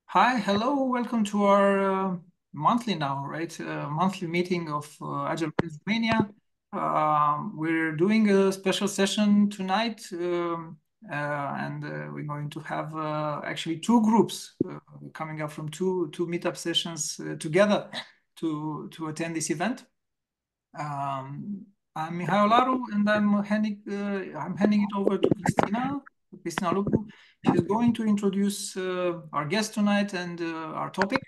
Hi, hello, welcome to our monthly now, right? Monthly meeting of Agile Minds Romania. We're doing a special session tonight, and we're going to have actually two groups coming up from two meetup sessions together to attend this event. Um, I'm Mihai Olaru, and I'm handing it over to Cristina Lupu. She's going to introduce our guest tonight and our topic.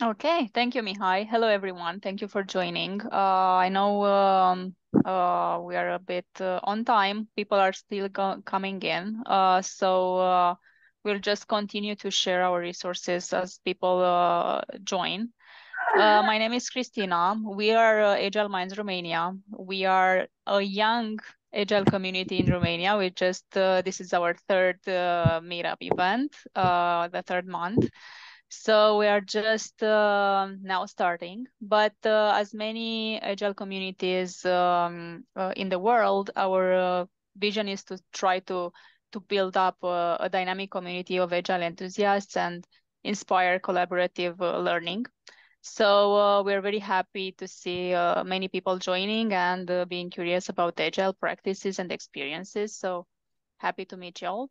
Okay, thank you, Mihai. Hello, everyone. Thank you for joining. I know we are a bit on time. People are still coming in. So we'll just continue to share our resources as people join. My name is Cristina. We are Agile Minds Romania. We are a young Agile community in Romania. This is our third meetup event, the third month. So we are just now starting, but as many Agile communities in the world, our vision is to try to build up a dynamic community of Agile enthusiasts and inspire collaborative learning. So we're very happy to see many people joining and being curious about Agile practices and experiences. So happy to meet you all.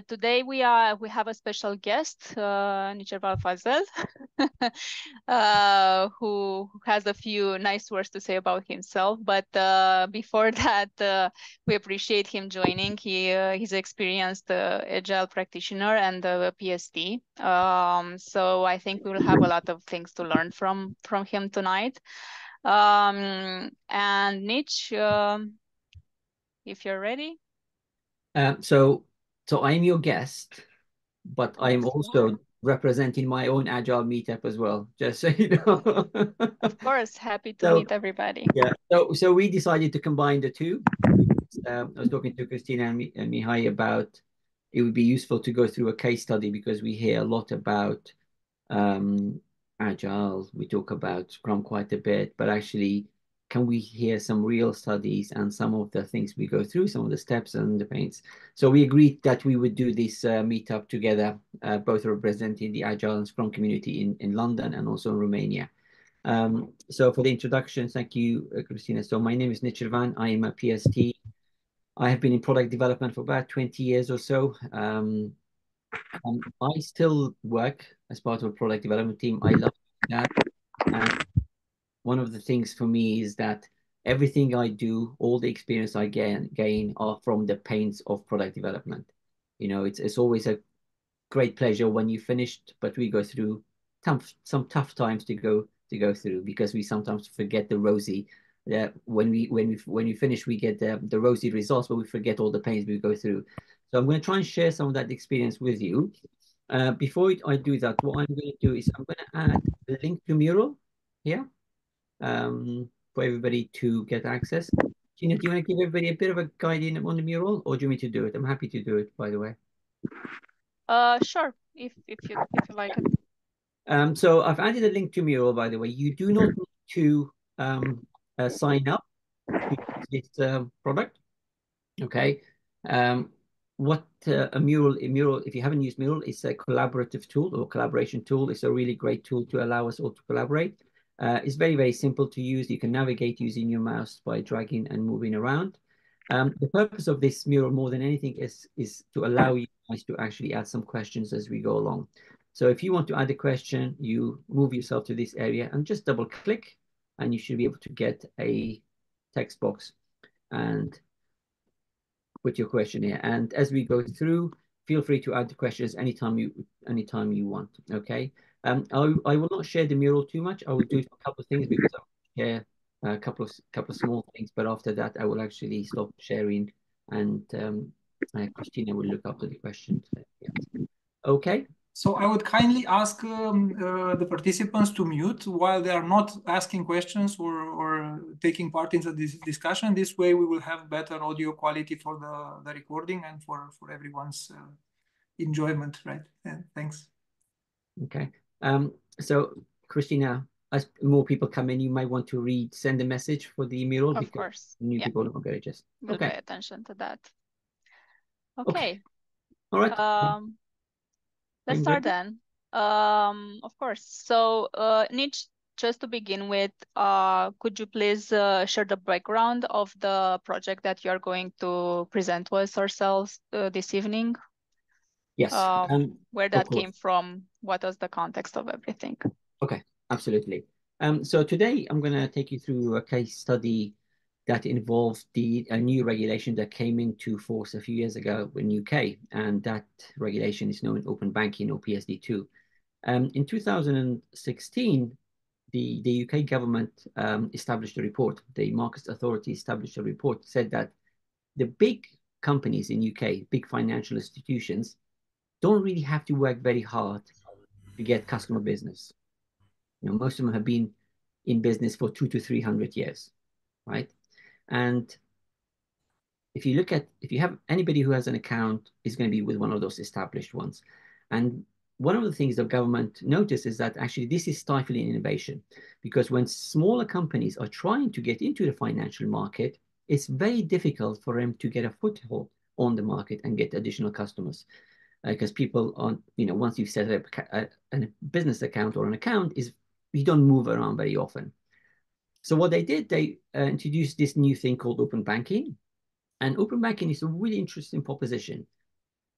Today we have a special guest, Nichervan Fazel, who has a few nice words to say about himself. But before that, we appreciate him joining. He's experienced agile practitioner and a PST. So I think we will have a lot of things to learn from him tonight. And Nich, if you're ready. Um, so, so I'm your guest, but I'm Yes, you are. also representing my own Agile meetup as well, just so you know. Of course, happy to So, meet everybody. yeah, so we decided to combine the two. I was talking to Christina and Mihai about it would be useful to go through a case study because we hear a lot about um, Agile. We talk about Scrum quite a bit, but actually, can we hear some real studies and some of the things we go through, some of the steps and the pains? So we agreed that we would do this meetup together, both representing the Agile and Scrum community in London and also in Romania. So for the introduction, thank you, Christina. So my name is Nichervan. I am a PST. I have been in product development for about 20 years or so. I still work as part of a product development team. I love that. And one of the things for me is that everything I do, all the experience I gain are from the pains of product development. You know, it's always a great pleasure when you finished, but we go through some tough times to go through because we sometimes forget the rosy. When we finish, we get the rosy results, but we forget all the pains we go through. So I'm going to try and share some of that experience with you. Before I do that, what I'm going to do is I'm going to add a link to Mural here for everybody to get access. Gina, do you want to give everybody a bit of a guide in on the mural, or do you want me to do it? I'm happy to do it, by the way. Sure, if you like it. So I've added a link to Mural, by the way. You do not need to sign up to use this product. Okay. Um, what a mural, if you haven't used Mural, it's a collaborative tool or collaboration tool. It's a really great tool to allow us all to collaborate. It's very, very simple to use. You can navigate using your mouse by dragging and moving around. The purpose of this mural more than anything is to allow you guys to actually add some questions as we go along. So if you want to add a question, you move yourself to this area and just double click, and you should be able to get a text box and put your question here. And as we go through, feel free to add the questions anytime you want. Okay. I will not share the mural too much. I will do a couple of things because I will share a couple of small things, but after that, I will actually stop sharing, and Christina will look after the questions. Yeah. Okay. So I would kindly ask the participants to mute while they are not asking questions or taking part in this discussion. This way we will have better audio quality for the recording and for everyone's enjoyment, right? Yeah, thanks. Okay. So Christina, as more people come in, you might want to send a message for the mural Of because course. new Yeah, people are going to just. we'll Okay. pay attention to that. Okay. Okay. All right. Let's I'm start ready. then. Of course. So, Nich, just to begin with, could you please share the background of the project that you are going to present to us ourselves this evening? Yes, Where of that course. came from? What was the context of everything? Okay, absolutely. So today I'm going to take you through a case study that involved a new regulation that came into force a few years ago in UK, and that regulation is known as open banking or PSD2. In 2016, the UK government established a report. The Markets Authority established a report, said that the big companies in UK, big financial institutions, don't really have to work very hard to get customer business. You know, most of them have been in business for 200 to 300 years, right? And if you have anybody who has an account, is going to be with one of those established ones. And one of the things the government noticed is that actually this is stifling innovation, because when smaller companies are trying to get into the financial market, it's very difficult for them to get a foothold on the market and get additional customers. Because people on, once you've set up a business account or an account, is you don't move around very often. So what they did, they introduced this new thing called open banking. And open banking is a really interesting proposition.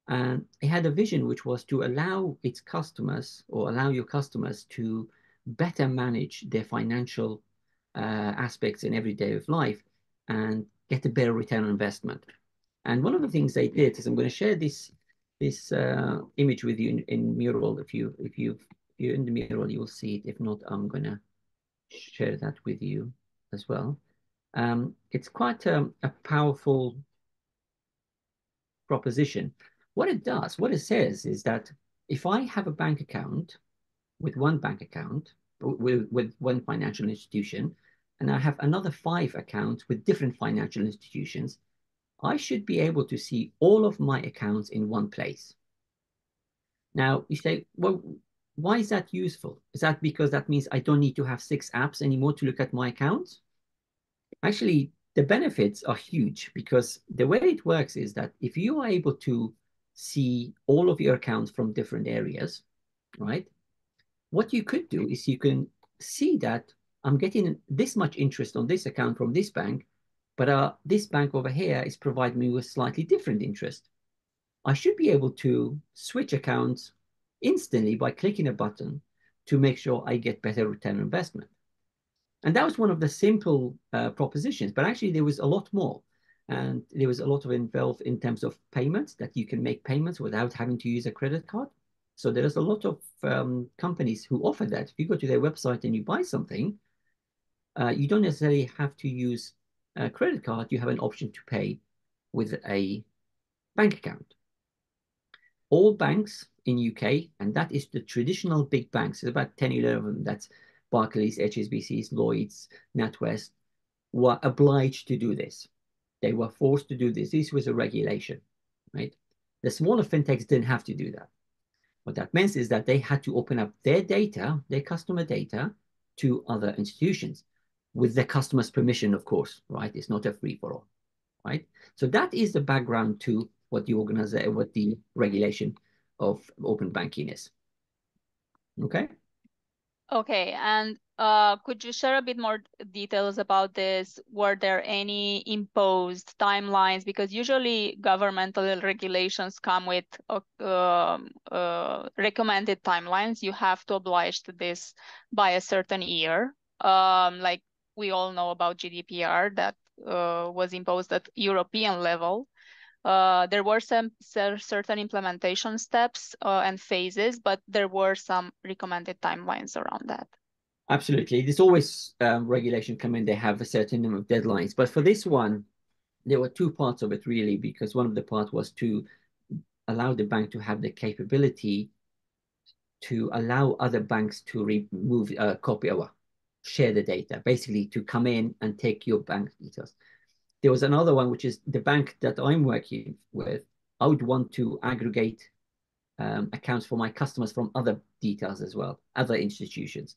And it had a vision which was to allow its customers, or allow your customers, to better manage their financial aspects in every day of life and get a better return on investment. And one of the things they did is, I'm going to share this image with you in Mural. If you're in the Mural, you will see it. If not, I'm going to share that with you as well. It's quite a powerful proposition. What it does, what it says is that if I have a bank account with one bank account, with one financial institution, and I have another 5 accounts with different financial institutions, I should be able to see all of my accounts in one place. Now, you say, well, why is that useful? Is that because that means I don't need to have 6 apps anymore to look at my accounts? Actually, the benefits are huge, because the way it works is that if you are able to see all of your accounts from different areas, right? What you could do is you can see that I'm getting this much interest on this account from this bank, but this bank over here is providing me with slightly different interest. I should be able to switch accounts instantly by clicking a button to make sure I get better return on investment. And that was one of the simple propositions, but actually there was a lot more. And there was a lot of involved in terms of payments, that you can make payments without having to use a credit card. So there is a lot of companies who offer that. If you go to their website and you buy something, you don't necessarily have to use a credit card. You have an option to pay with a bank account. All banks in UK, and that is the traditional big banks, there's about 10, 11 of them, that's Barclays, HSBCs, Lloyds, NatWest, were obliged to do this. They were forced to do this. This was a regulation, right? The smaller fintechs didn't have to do that. What that means is that they had to open up their data, their customer data, to other institutions with the customer's permission, of course, right? It's not a free-for-all, right? So that is the background to what the regulation of open banking is. Okay. Okay, and could you share a bit more details about this? Were there any imposed timelines? Because usually governmental regulations come with recommended timelines. You have to oblige to this by a certain year. Like we all know about GDPR that was imposed at European level. There were some certain implementation steps and phases, but there were some recommended timelines around that. Absolutely. There's always regulation come in, they have a certain number of deadlines. But for this one, there were 2 parts of it, really, because one of the parts was to allow the bank to have the capability to allow other banks to remove copy or share the data, basically to come in and take your bank details. There was another one, which is the bank that I'm working with. I would want to aggregate accounts for my customers from other details as well, other institutions.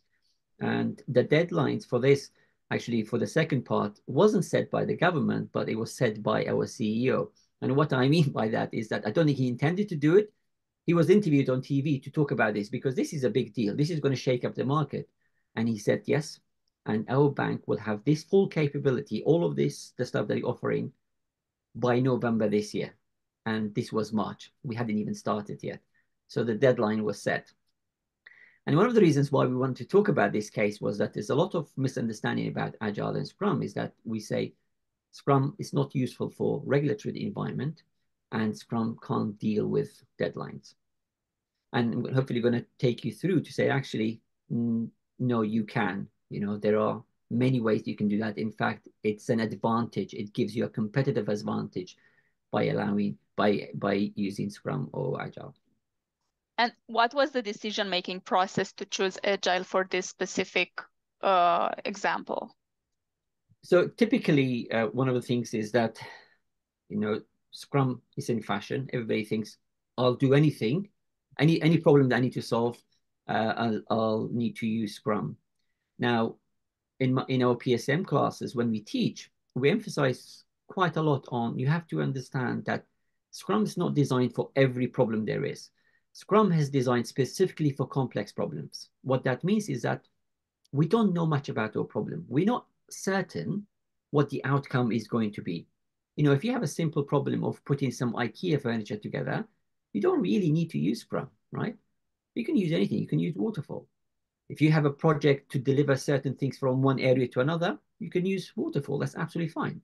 And the deadlines for this, actually for the second part, wasn't set by the government, but it was set by our CEO. And what I mean by that is that I don't think he intended to do it. He was interviewed on TV to talk about this because this is a big deal. This is going to shake up the market. And he said, yes, and our bank will have this full capability, all of this, the stuff that you're offering by November this year. And this was March. We hadn't even started yet. So the deadline was set. And one of the reasons why we wanted to talk about this case was that there's a lot of misunderstanding about Agile and Scrum is that we say Scrum is not useful for regulatory environment and Scrum can't deal with deadlines. And hopefully going to take you through to say, actually, no, you can. You know, there are many ways you can do that. In fact, it's an advantage. It gives you a competitive advantage by using Scrum or Agile. And what was the decision-making process to choose Agile for this specific example? So typically, one of the things is that, you know, Scrum is in fashion. Everybody thinks, I'll do anything, any problem that I need to solve, I'll need to use Scrum. Now, in our PSM classes, when we teach, we emphasize quite a lot on you have to understand that Scrum is not designed for every problem there is. Scrum has designed specifically for complex problems. What that means is that we don't know much about our problem. We're not certain what the outcome is going to be. You know, if you have a simple problem of putting some IKEA furniture together, you don't really need to use Scrum, right? You can use anything. You can use Waterfall. If you have a project to deliver certain things from one area to another, you can use Waterfall. That's absolutely fine.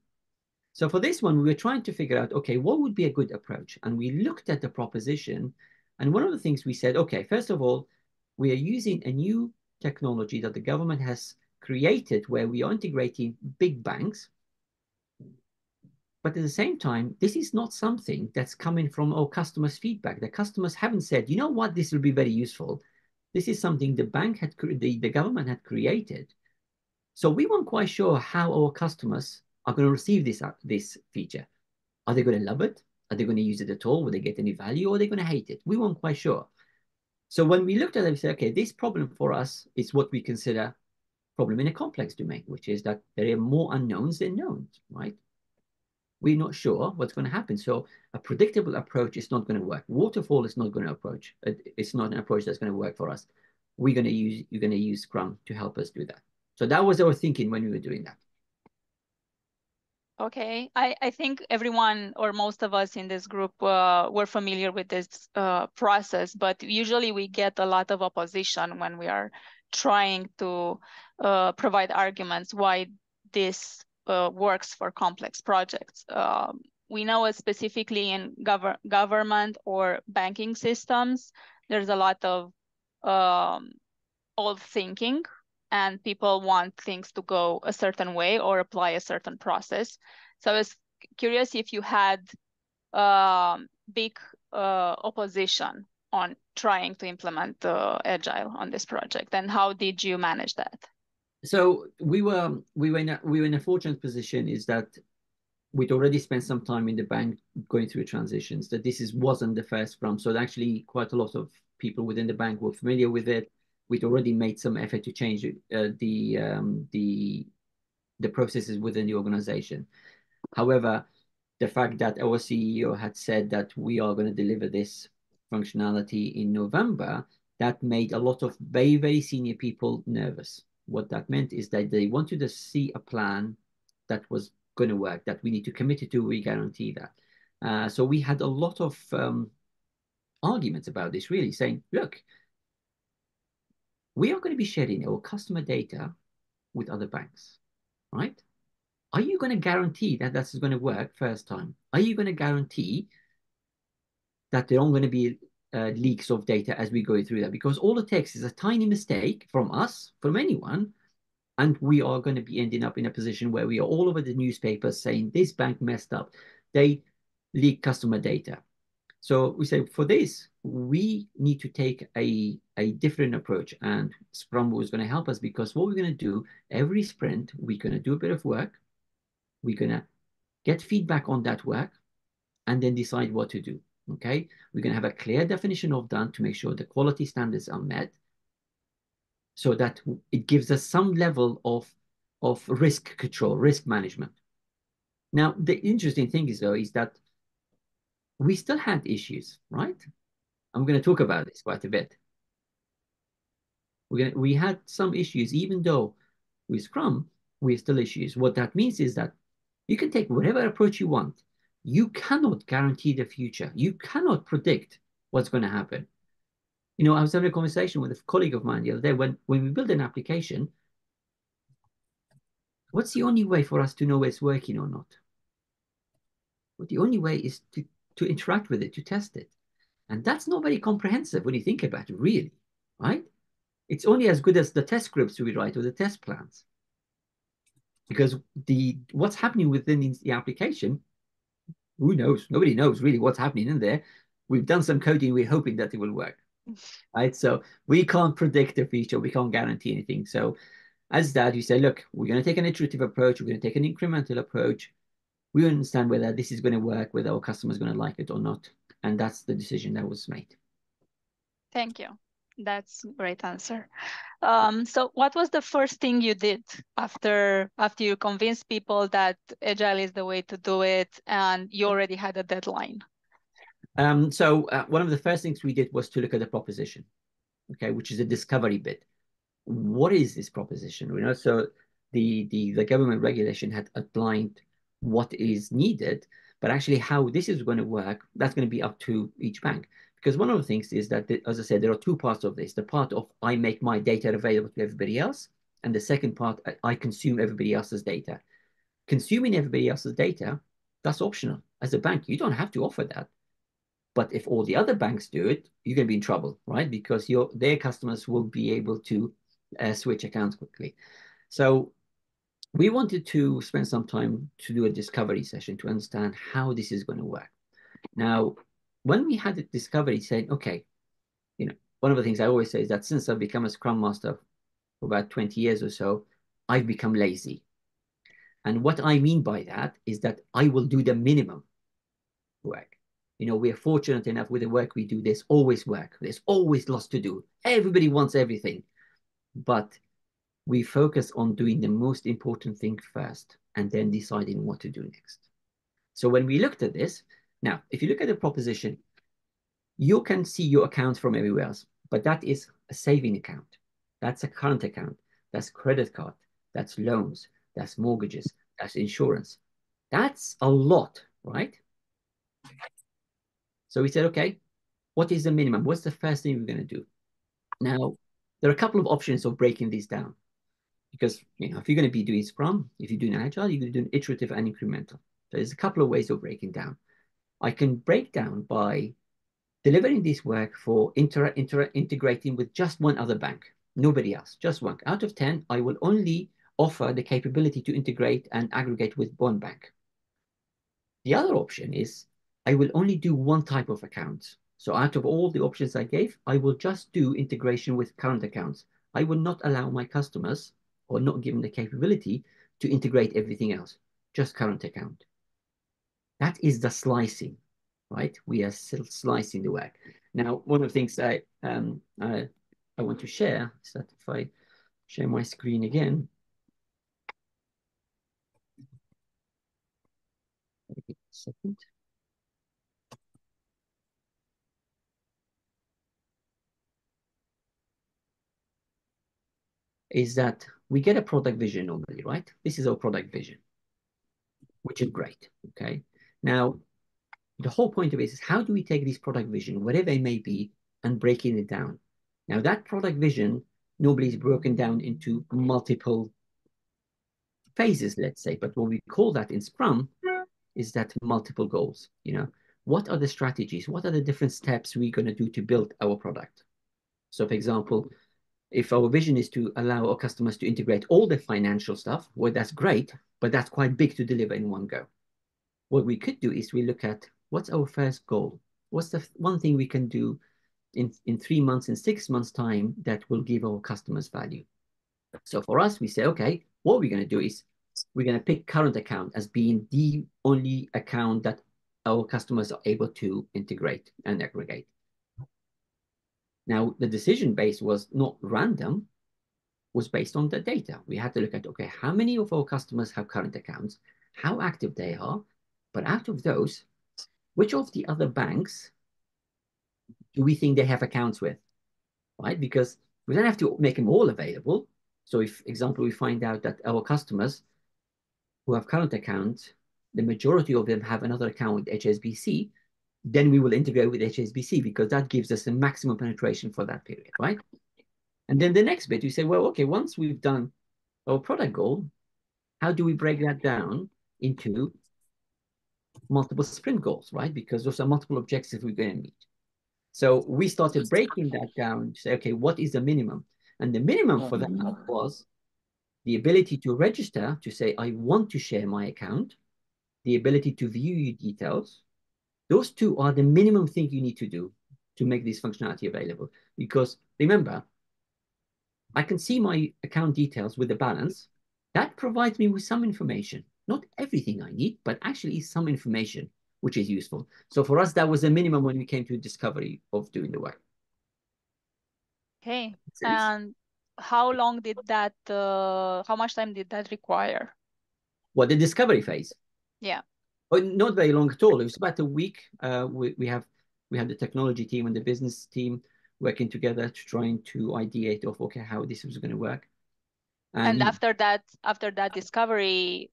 So for this one, we were trying to figure out, okay, what would be a good approach? And we looked at the proposition. And one of the things we said, okay, first of all, we are using a new technology that the government has created where we are integrating big banks. But at the same time, this is not something that's coming from our customers' feedback. The customers haven't said, you know what, this will be very useful. This is something the government had created. So we weren't quite sure how our customers are going to receive this feature. Are they going to love it? Are they going to use it at all? Will they get any value, or are they going to hate it? We weren't quite sure. So when we looked at it, we said, okay, this problem for us is what we consider problem in a complex domain, which is that there are more unknowns than knowns, right? We're not sure what's going to happen. So a predictable approach is not going to work. Waterfall is not going to approach. It's not an approach that's going to work for us. You're going to use Scrum to help us do that. So that was our thinking when we were doing that. Okay, I think everyone or most of us in this group were familiar with this process, but usually we get a lot of opposition when we are trying to provide arguments why this works for complex projects. We know specifically in government or banking systems, there's a lot of old thinking, and people want things to go a certain way or apply a certain process. So I was curious if you had big opposition on trying to implement Agile on this project, and how did you manage that? So we were in a fortunate position is that we'd already spent some time in the bank going through transitions, that wasn't the first Scrum. So actually quite a lot of people within the bank were familiar with it. We'd already made some effort to change the processes within the organization. However, the fact that our CEO had said that we are going to deliver this functionality in November, that made a lot of very, very senior people nervous. What that meant is that they wanted to see a plan that was going to work, that we need to commit it to, we guarantee that. So we had a lot of arguments about this, really saying, look, we are going to be sharing our customer data with other banks, right? Are you going to guarantee that that's going to work first time? Are you going to guarantee that there aren't going to be leaks of data as we go through that? Because all it takes is a tiny mistake from us, from anyone, and we are going to be ending up in a position where we are all over the newspapers saying this bank messed up. They leak customer data. So we say for this, we need to take a different approach, and Scrum was going to help us, because what we're going to do every sprint, we're going to do a bit of work. We're going to get feedback on that work and then decide what to do. Okay. We're going to have a clear definition of done to make sure the quality standards are met, so that it gives us some level of risk control, risk management. Now, the interesting thing is, though, is that we still had issues, right? I'm going to talk about this quite a bit. We had some issues, even though with Scrum, we have still issues. What that means is that you can take whatever approach you want. You cannot guarantee the future. You cannot predict what's going to happen. You know, I was having a conversation with a colleague of mine the other day. When we build an application, what's the only way for us to know it's working or not? Well, the only way is to interact with it, to test it. And that's not very comprehensive when you think about it, really, right? It's only as good as the test scripts we write or the test plans. Because what's happening within the application, who knows? Nobody knows really what's happening in there. We've done some coding, we're hoping that it will work. Right? So we can't predict the future, we can't guarantee anything. So as that, you say, look, we're going to take an iterative approach, we're going to take an incremental approach. We understand whether this is going to work, whether our customer's going to like it or not. And that's the decision that was made. Thank you. That's a great answer. So what was the first thing you did after you convinced people that Agile is the way to do it and you already had a deadline? So one of the first things we did was to look at the proposition, okay, which is a discovery bit. What is this proposition? You know, so the government regulation had outlined what is needed, but actually how this is going to work, that's going to be up to each bank. Because one of the things is that, as I said, there are two parts of this. The part of I make my data available to everybody else, and the second part, I consume everybody else's data. Consuming everybody else's data, that's optional. As a bank, you don't have to offer that. But if all the other banks do it, you're going to be in trouble, right? Because their customers will be able to switch accounts quickly. So we wanted to spend some time to do a discovery session to understand how this is going to work. Now, when we had the discovery saying, okay, you know, one of the things I always say is that since I've become a Scrum Master for about 20 years or so, I've become lazy. And what I mean by that is that I will do the minimum work. You know, we're fortunate enough with the work we do, there's always work. There's always lots to do. Everybody wants everything. But we focus on doing the most important thing first and then deciding what to do next. So when we looked at this, now, if you look at the proposition, you can see your accounts from everywhere else, but that is a saving account. That's a current account. That's credit card. That's loans. That's mortgages. That's insurance. That's a lot, right? So we said, okay, what is the minimum? What's the first thing we're going to do? Now, there are a couple of options of breaking these down. Because you know, if you're going to be doing Scrum, if you're doing Agile, you're going to do an iterative and incremental. So there's a couple of ways of breaking down. I can break down by delivering this work for integrating with just one other bank, nobody else, just one. Out of 10, I will only offer the capability to integrate and aggregate with one bank. The other option is I will only do one type of account. So out of all the options I gave, I will just do integration with current accounts. I will not allow my customers or not give them the capability to integrate everything else, just current account. That is the slicing, right? We are still slicing the work. Now, one of the things I want to share is that if I share my screen again, a second. Is that we get a product vision normally, right? This is our product vision, which is great, okay? Now, the whole point of it is how do we take this product vision, whatever it may be, and breaking it down? Now, that product vision normally is broken down into multiple phases, let's say, but what we call that in Scrum is that multiple goals, you know? What are the strategies? What are the different steps we're going to do to build our product? So, for example, if our vision is to allow our customers to integrate all the financial stuff, well, that's great, but that's quite big to deliver in one go. What we could do is we look at what's our first goal? What's the one thing we can do in 3 months, in 6 months' time that will give our customers value? So for us, we say, okay, what we're going to do is we're going to pick current account as being the only account that our customers are able to integrate and aggregate. Now, the decision base was not random, was based on the data. We had to look at, okay, how many of our customers have current accounts, how active they are, but out of those, which of the other banks do we think they have accounts with, right? Because we don't have to make them all available. So if, example, we find out that our customers who have current accounts, the majority of them have another account with HSBC, then we will integrate with HSBC because that gives us the maximum penetration for that period, right? And then the next bit, you say, well, okay, once we've done our product goal, how do we break that down into multiple sprint goals, right? Because those are multiple objectives we're going to meet. So we started breaking that down to say, okay, what is the minimum? And the minimum for that was the ability to register, to say, I want to share my account, the ability to view your details. Those two are the minimum thing you need to do to make this functionality available. Because remember, I can see my account details with the balance. That provides me with some information. Not everything I need, but actually some information, which is useful. So for us, that was the minimum when we came to discovery of doing the work. Okay. And how long did that, how much time did that require? Well, the discovery phase. Yeah. Oh, not very long at all. It was about a week. We have the technology team and the business team working together to trying to ideate of, okay, how this was going to work. And after that discovery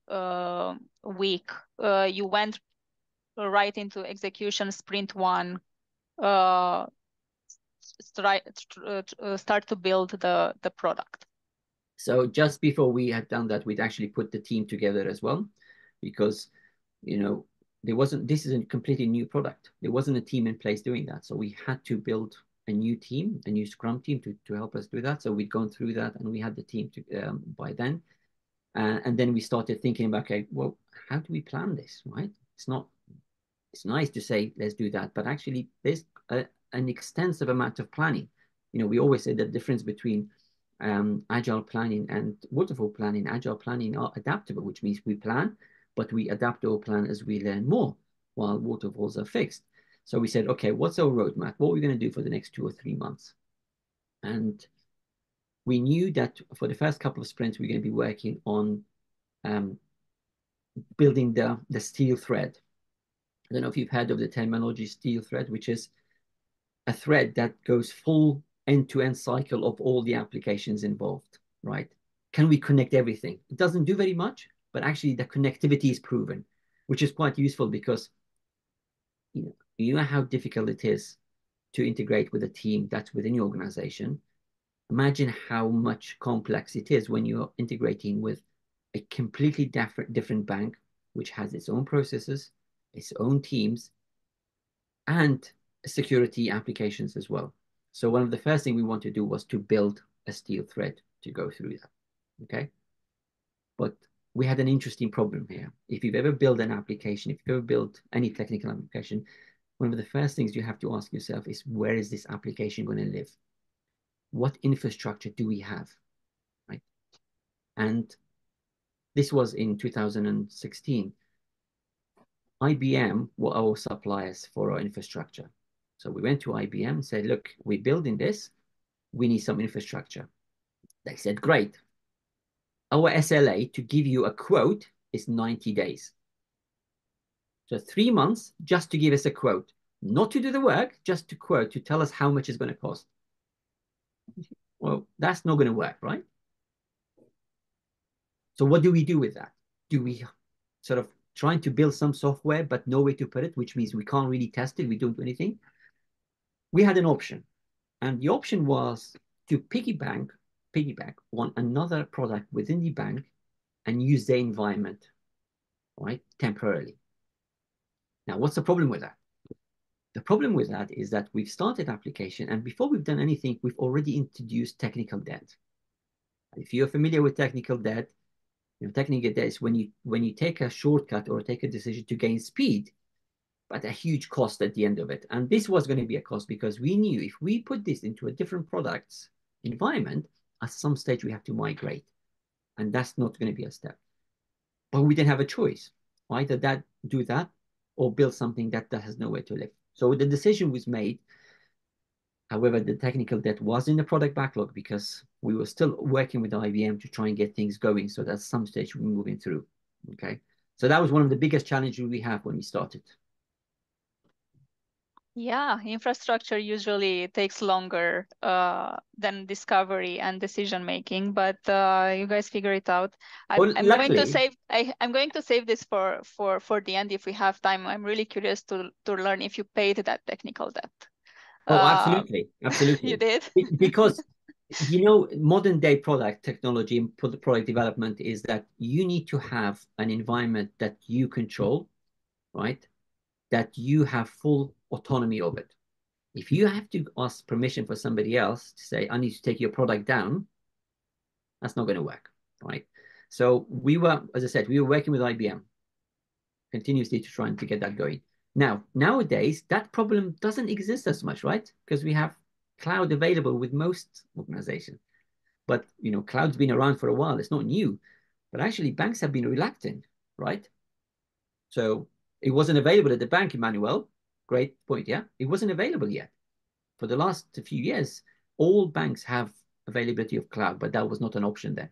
week, you went right into execution sprint one, start to build the product. So just before we had done that, we'd actually put the team together as well, because, you know, this is a completely new product. There wasn't a team in place doing that. So we had to build a new team, a new Scrum team to help us do that. So we'd gone through that and we had the team by then. And then we started thinking about, okay, well, how do we plan this, right? It's nice to say, let's do that, but actually there's an extensive amount of planning. You know, we always say the difference between agile planning and waterfall planning. Agile planning are adaptable, which means we plan, but we adapt our plan as we learn more, while waterfalls are fixed. So we said, okay, what's our roadmap? What are we going to do for the next 2 or 3 months? And we knew that for the first couple of sprints, we're going to be working on building the steel thread. I don't know if you've heard of the terminology steel thread, which is a thread that goes full end-to-end cycle of all the applications involved, right? Can we connect everything? It doesn't do very much, but actually the connectivity is proven, which is quite useful because you know how difficult it is to integrate with a team that's within your organization. Imagine how much complex it is when you're integrating with a completely different bank, which has its own processes, its own teams, and security applications as well. So one of the first things we want to do was to build a steel thread to go through that, okay? But we had an interesting problem here. If you've ever built an application, if you've ever built any technical application, one of the first things you have to ask yourself is, where is this application going to live? What infrastructure do we have, right? And this was in 2016. IBM were our suppliers for our infrastructure. So we went to IBM and said, look, we're building this. We need some infrastructure. They said, great. Our SLA to give you a quote is 90 days. So 3 months just to give us a quote, not to do the work, just to quote, to tell us how much it's going to cost. Well, that's not going to work, right? So what do we do with that? Do we sort of trying to build some software, but no way to put it, which means we can't really test it. We don't do anything. We had an option. And the option was to piggyback on another product within the bank and use their environment, right, temporarily. Now, what's the problem with that? The problem with that is that we've started application, and before we've done anything, we've already introduced technical debt. If you're familiar with technical debt, technical debt is when you take a shortcut or take a decision to gain speed, but a huge cost at the end of it. And this was going to be a cost because we knew if we put this into a different product's environment, at some stage we have to migrate. And that's not going to be a step. But we didn't have a choice. Either do that or build something that has nowhere to live. So the decision was made. However, the technical debt was in the product backlog because we were still working with IBM to try and get things going. So that at some stage we're moving through. Okay. So that was one of the biggest challenges we have when we started. Yeah, infrastructure usually takes longer than discovery and decision making, but you guys figure it out. I'm Well, I'm going to luckily, save I'm going to save this for the end if we have time. I'm really curious to learn if you paid that technical debt. oh, Uh, absolutely, you absolutely. did? Because, you know, modern day product technology and product development is that you need to have an environment that you control, right? That you have full autonomy of it. If you have to ask permission for somebody else to say, I need to take your product down, that's not going to work, right? So we were, as I said, we were working with IBM continuously to try and to get that going. Now, nowadays, that problem doesn't exist as much, right? Because we have cloud available with most organizations. But, you know, cloud's been around for a while. It's not new. But actually, banks have been reluctant, right? So it wasn't available at the bank, Emmanuel. Great point, yeah? It wasn't available yet. For the last few years, all banks have availability of cloud, but that was not an option then.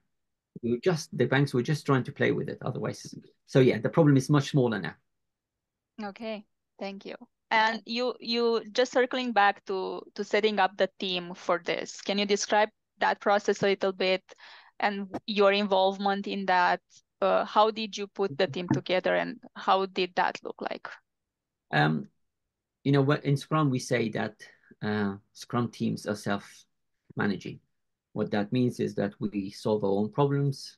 The banks were just trying to play with it otherwise. So yeah, the problem is much smaller now. Okay, thank you. And you just circling back to setting up the team for this. Can you describe that process a little bit and your involvement in that? How did you put the team together and how did that look like? Um, you know, in Scrum, we say that Scrum teams are self-managing. What that means is that we solve our own problems.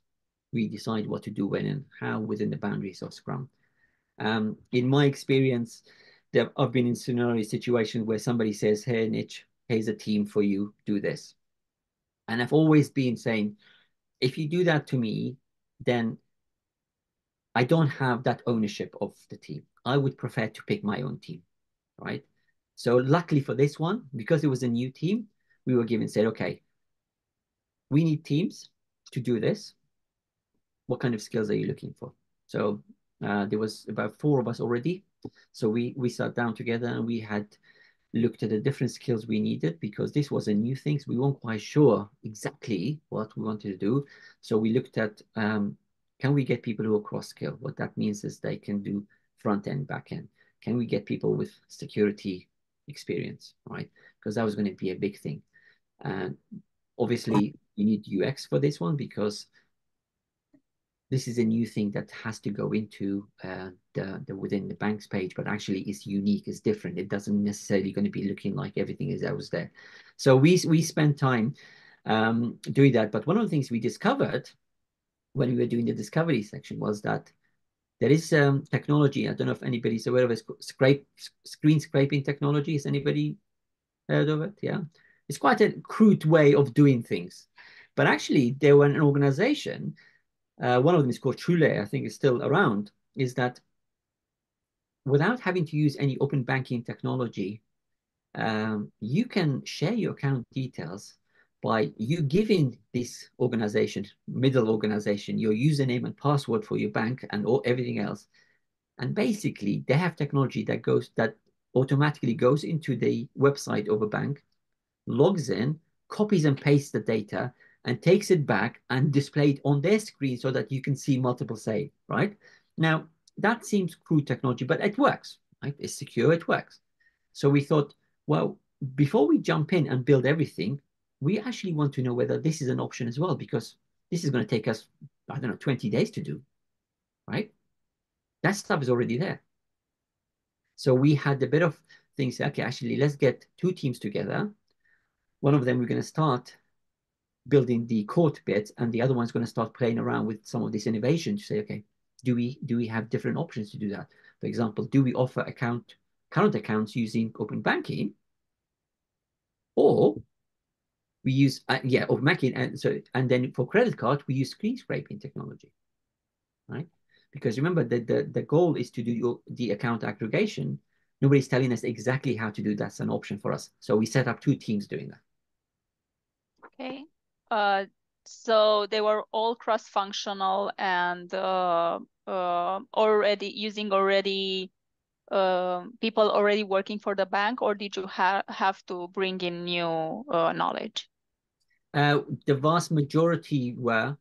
We decide what to do when and how within the boundaries of Scrum. In my experience, I've been in scenario situations where somebody says, hey, Nich, here's a team for you, do this. And I've always been saying, if you do that to me, then I don't have that ownership of the team. I would prefer to pick my own team, right? So luckily for this one, because it was a new team, we were given said, okay, we need teams to do this. What kind of skills are you looking for? So there was about 4 of us already. So we sat down together and we had looked at the different skills we needed because this was a new thing. So we weren't quite sure exactly what we wanted to do. So we looked at can we get people who are cross-skill? What that means is they can do front end, back end. Can we get people with security experience, right? Because that was going to be a big thing. And obviously, you need UX for this one because this is a new thing that has to go into the within the banks page, but actually is unique, is different. It doesn't necessarily going to be looking like everything is that was there. So we spent time doing that. But one of the things we discovered when we were doing the discovery section was that there is technology. I don't know if anybody's aware of it. Screen scraping technology. Has anybody heard of it? Yeah, it's quite a crude way of doing things. But actually, there were an organization one of them is called Trule, I think is still around, is that without having to use any open banking technology, you can share your account details by you giving this organization, middle organization, your username and password for your bank and everything else. And basically, they have technology that automatically goes into the website of a bank, logs in, copies and pastes the data, and takes it back and display it on their screen so that you can see multiple save, right? Now, that seems crude technology, but it works, right? It's secure, it works. So we thought, well, before we jump in and build everything, we actually want to know whether this is an option as well, because this is going to take us, I don't know, 20 days to do, right? That stuff is already there. So we had a bit of things, okay, actually, let's get 2 teams together. One of them, we're going to start building the court bit, and the other one's going to start playing around with some of this innovation to say, okay, do we have different options to do that? For example, do we offer current accounts using open banking, or we use open banking, and then for credit card we use screen scraping technology, right? Because remember that the goal is to do the account aggregation. Nobody's telling us exactly how to do that's an option for us. So we set up 2 teams doing that. Okay. So they were all cross-functional and already people already working for the bank, or did you have to bring in new knowledge? The vast majority were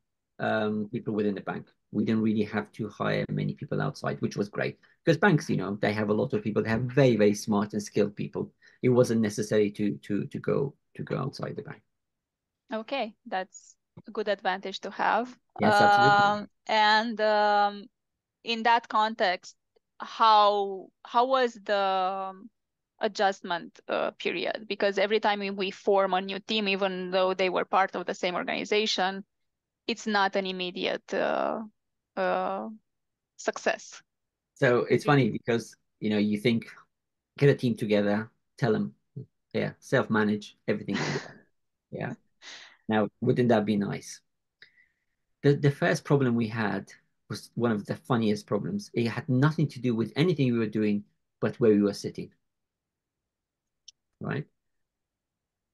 people within the bank. We didn't really have to hire many people outside, which was great because banks, they have a lot of people. They have very, very smart and skilled people. It wasn't necessary to go outside the bank. Okay, that's a good advantage to have. Yes, absolutely. And in that context, how was the adjustment period? Because every time we form a new team, even though they were part of the same organization, it's not an immediate uh, success. So it's funny because you think get a team together, tell them, yeah, self-manage, everything will work. Yeah. Now, wouldn't that be nice? The first problem we had was one of the funniest problems. It had nothing to do with anything we were doing, but where we were sitting. Right?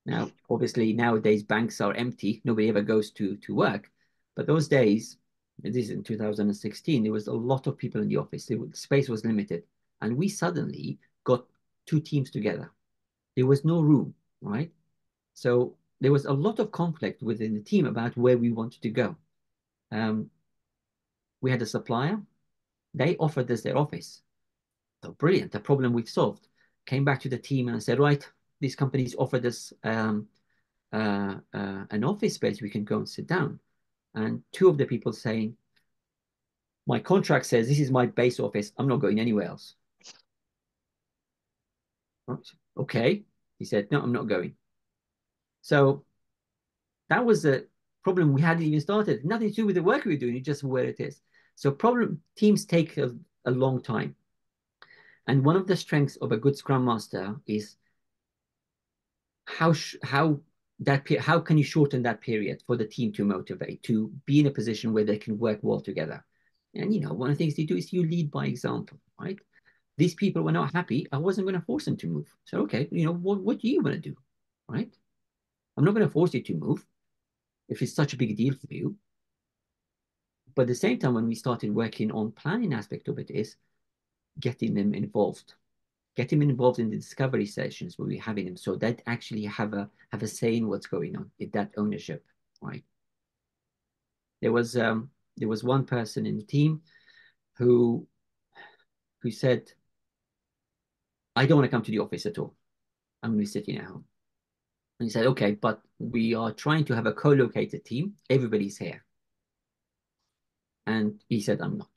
Now, obviously, nowadays banks are empty. Nobody ever goes to work. But those days, this is in 2016, there was a lot of people in the office. The space was limited. And we suddenly got two teams together. There was no room, right? So there was a lot of conflict within the team about where we wanted to go. We had a supplier. They offered us their office. So brilliant, the problem we've solved. Came back to the team and I said, right, these companies offered us an office space. We can go and sit down. And two of the people saying, my contract says this is my base office. I'm not going anywhere else. Right. Okay. He said, no, I'm not going. So that was a problem we hadn't even started. Nothing to do with the work we were doing, it's just where it is. So teams take a long time. And one of the strengths of a good Scrum Master is how can you shorten that period for the team to motivate, to be in a position where they can work well together. And one of the things you do is you lead by example, right? These people were not happy. I wasn't going to force them to move. So okay, what do you want to do, right? I'm not going to force you to move if it's such a big deal for you. But at the same time, when we started working on planning aspect of it, is getting them involved. Get him involved in the discovery sessions where we're having them, so that actually have a say in what's going on, in that ownership, right? There was one person in the team who said, I don't want to come to the office at all. I'm going to be sitting at home. And he said, okay, but we are trying to have a co-located team. Everybody's here. And he said, I'm not.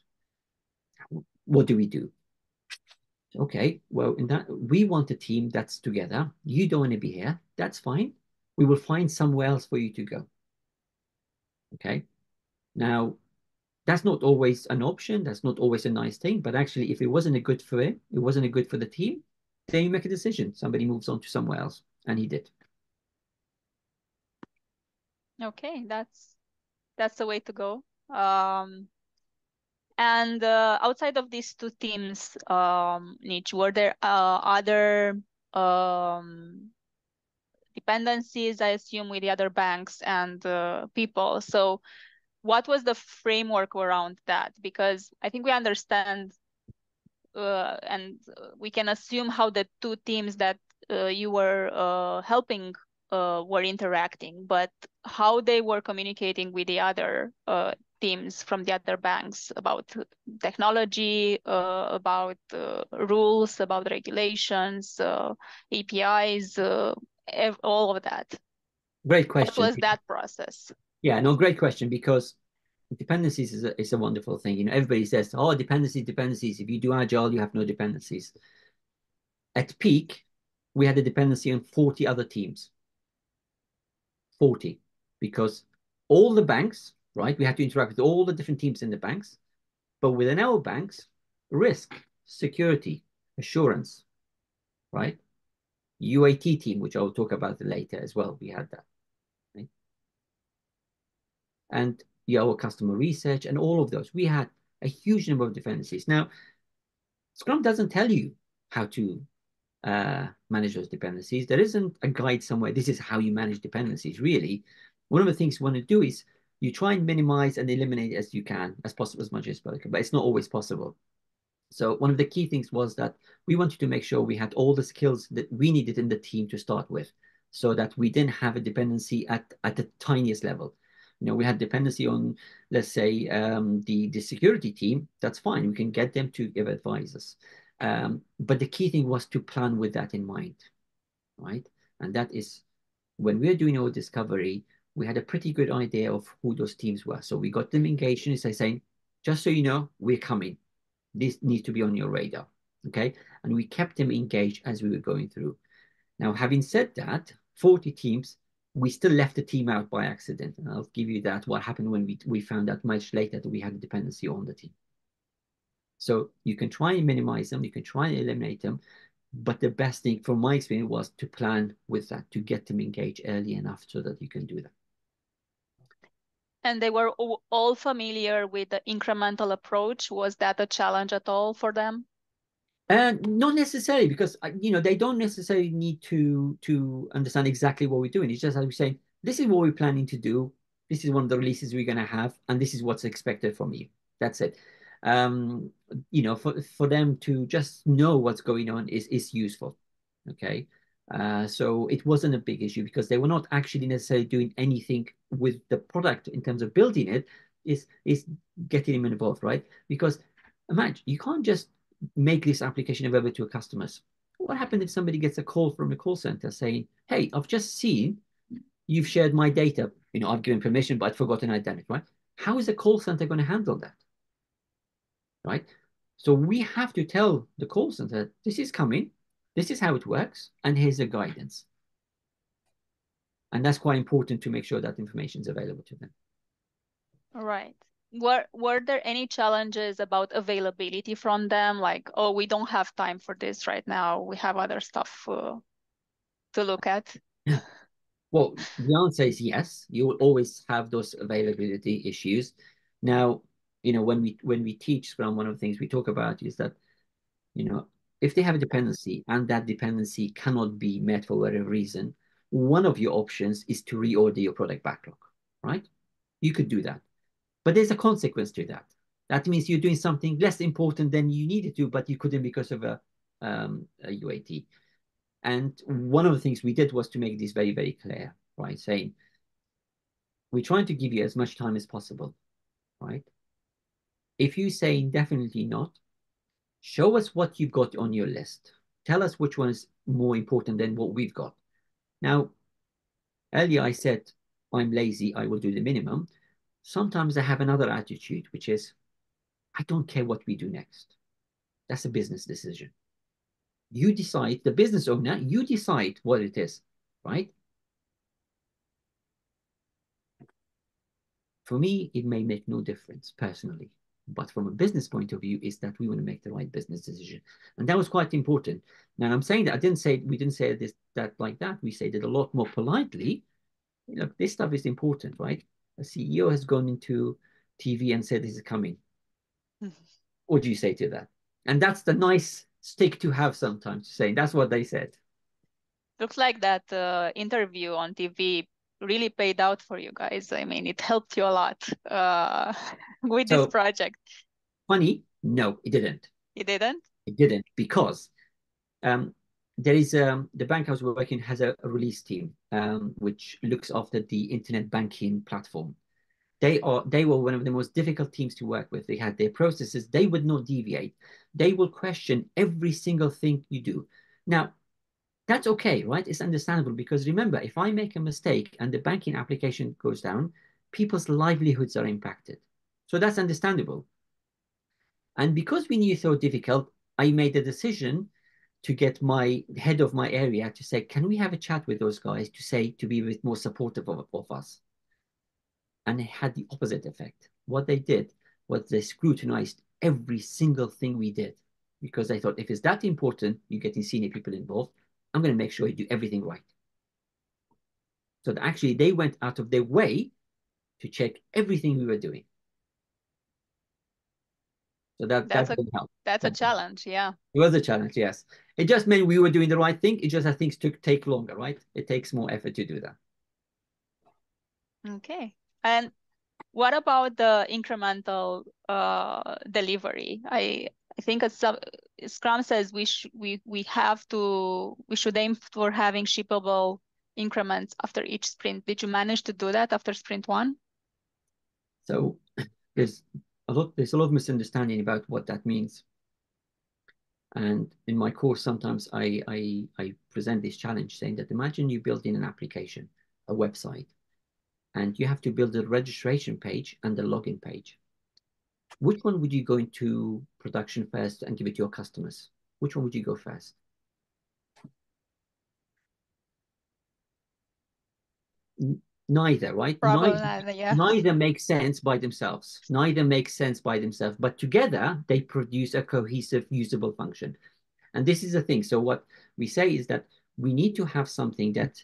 What do we do? Okay, well, in that we want a team that's together. You don't want to be here. That's fine. We will find somewhere else for you to go. Okay. Now, that's not always an option. That's not always a nice thing. But actually, if it wasn't a good for it wasn't a good for the team, then you make a decision. Somebody moves on to somewhere else. And he did. Okay, that's the way to go. And outside of these two teams, Nich, were there other dependencies, I assume, with the other banks and people? So what was the framework around that? Because I think we understand and we can assume how the two teams that you were helping were interacting, but how they were communicating with the other teams from the other banks about technology, about rules, about regulations, APIs, all of that. Great question. What was that process? Yeah, no, great question, because dependencies is a wonderful thing. Everybody says, oh, dependencies. If you do agile, you have no dependencies. At peak, we had a dependency on 40 other teams. 40, because all the banks, right? We had to interact with all the different teams in the banks, but within our banks, risk, security, assurance, right? UAT team, which I'll talk about later as well. We had that, right? And our customer research and all of those. We had a huge number of dependencies. Now, Scrum doesn't tell you how to manage those dependencies. There isn't a guide somewhere. This is how you manage dependencies. Really, one of the things you want to do is you try and minimize and eliminate as you can, as possible, as much as possible, but it's not always possible. So one of the key things was that we wanted to make sure we had all the skills that we needed in the team to start with, so that we didn't have a dependency at the tiniest level. we had dependency on, let's say, the security team. That's fine. We can get them to give advices. But the key thing was to plan with that in mind, right? And that is when we're doing our discovery, we had a pretty good idea of who those teams were. So we got them engaged and saying, just so you know, we're coming. This needs to be on your radar. Okay. And we kept them engaged as we were going through. Now, having said that, 40 teams, we still left the team out by accident. And I'll give you that, what happened when we found out much later that we had a dependency on the team. So you can try and minimize them, you can try and eliminate them, but the best thing from my experience was to plan with that, to get them engaged early enough so that you can do that. And they were all familiar with the incremental approach. Was that a challenge at all for them? Not necessarily, because they don't necessarily need to understand exactly what we're doing. It's just like we're saying, this is what we're planning to do. This is one of the releases we're going to have, and this is what's expected from you. That's it. For them to just know what's going on is useful. Okay. So it wasn't a big issue because they were not actually necessarily doing anything with the product in terms of building it. Is getting them involved, right? Because imagine you can't just make this application available to customers. What happens if somebody gets a call from the call center saying, hey, I've just seen you've shared my data. I've given permission, but I've forgotten identity, right? How is a call center going to handle that? Right? So we have to tell the call center, this is coming, this is how it works, and here's the guidance. And that's quite important to make sure that information is available to them. Right. Were there any challenges about availability from them? Like, oh, we don't have time for this right now. We have other stuff to look at. Yeah. Well, the answer is yes. You will always have those availability issues. Now, when we teach Scrum, one of the things we talk about is that, if they have a dependency and that dependency cannot be met for whatever reason, one of your options is to reorder your product backlog, right? You could do that. But there's a consequence to that. That means you're doing something less important than you needed to, but you couldn't because of a UAT. And one of the things we did was to make this very, very clear, right? Saying, we're trying to give you as much time as possible, right? If you say definitely not, show us what you've got on your list. Tell us which one is more important than what we've got. Now, earlier I said, I'm lazy, I will do the minimum. Sometimes I have another attitude, which is, I don't care what we do next. That's a business decision. You decide, the business owner, you decide what it is, right? For me, it may make no difference personally. But from a business point of view, is that we want to make the right business decision. And that was quite important. Now, I'm saying that we didn't say that like that. We said it a lot more politely. Look, this stuff is important, right? A CEO has gone into TV and said this is coming. What do you say to that? And that's the nice stick to have sometimes, saying that's what they said. Looks like that interview on TV really paid out for you guys. I mean, it helped you a lot with this project. Funny, no, it didn't. It didn't? It didn't, because there is the bank I was working has a release team which looks after the internet banking platform. They were one of the most difficult teams to work with. They had their processes. They would not deviate. They will question every single thing you do. Now, that's okay, right? It's understandable because remember, if I make a mistake and the banking application goes down, people's livelihoods are impacted. So that's understandable. And because we knew it's so difficult, I made a decision to get my head of my area to say, can we have a chat with those guys to be a bit more supportive of us? And it had the opposite effect. What they did was they scrutinized every single thing we did because they thought, if it's that important, you're getting senior people involved, I'm going to make sure you do everything right. So actually, they went out of their way to check everything we were doing. So that didn't help. That's a challenge, yeah. It was a challenge, yes. It just meant we were doing the right thing. It just that things take longer, right? It takes more effort to do that. Okay. And what about the incremental delivery? I think Scrum says we should aim for having shippable increments after each sprint. Did you manage to do that after sprint 1? So there's there's a lot of misunderstanding about what that means. And in my course, sometimes I present this challenge saying that imagine you build in an application, a website, and you have to build a registration page and a login page. Which one would you go into production first and give it to your customers? Which one would you go first? Neither, right? Probably neither, yeah. Neither makes sense by themselves. Neither makes sense by themselves, but together they produce a cohesive, usable function. And this is the thing. So what we say is that we need to have something that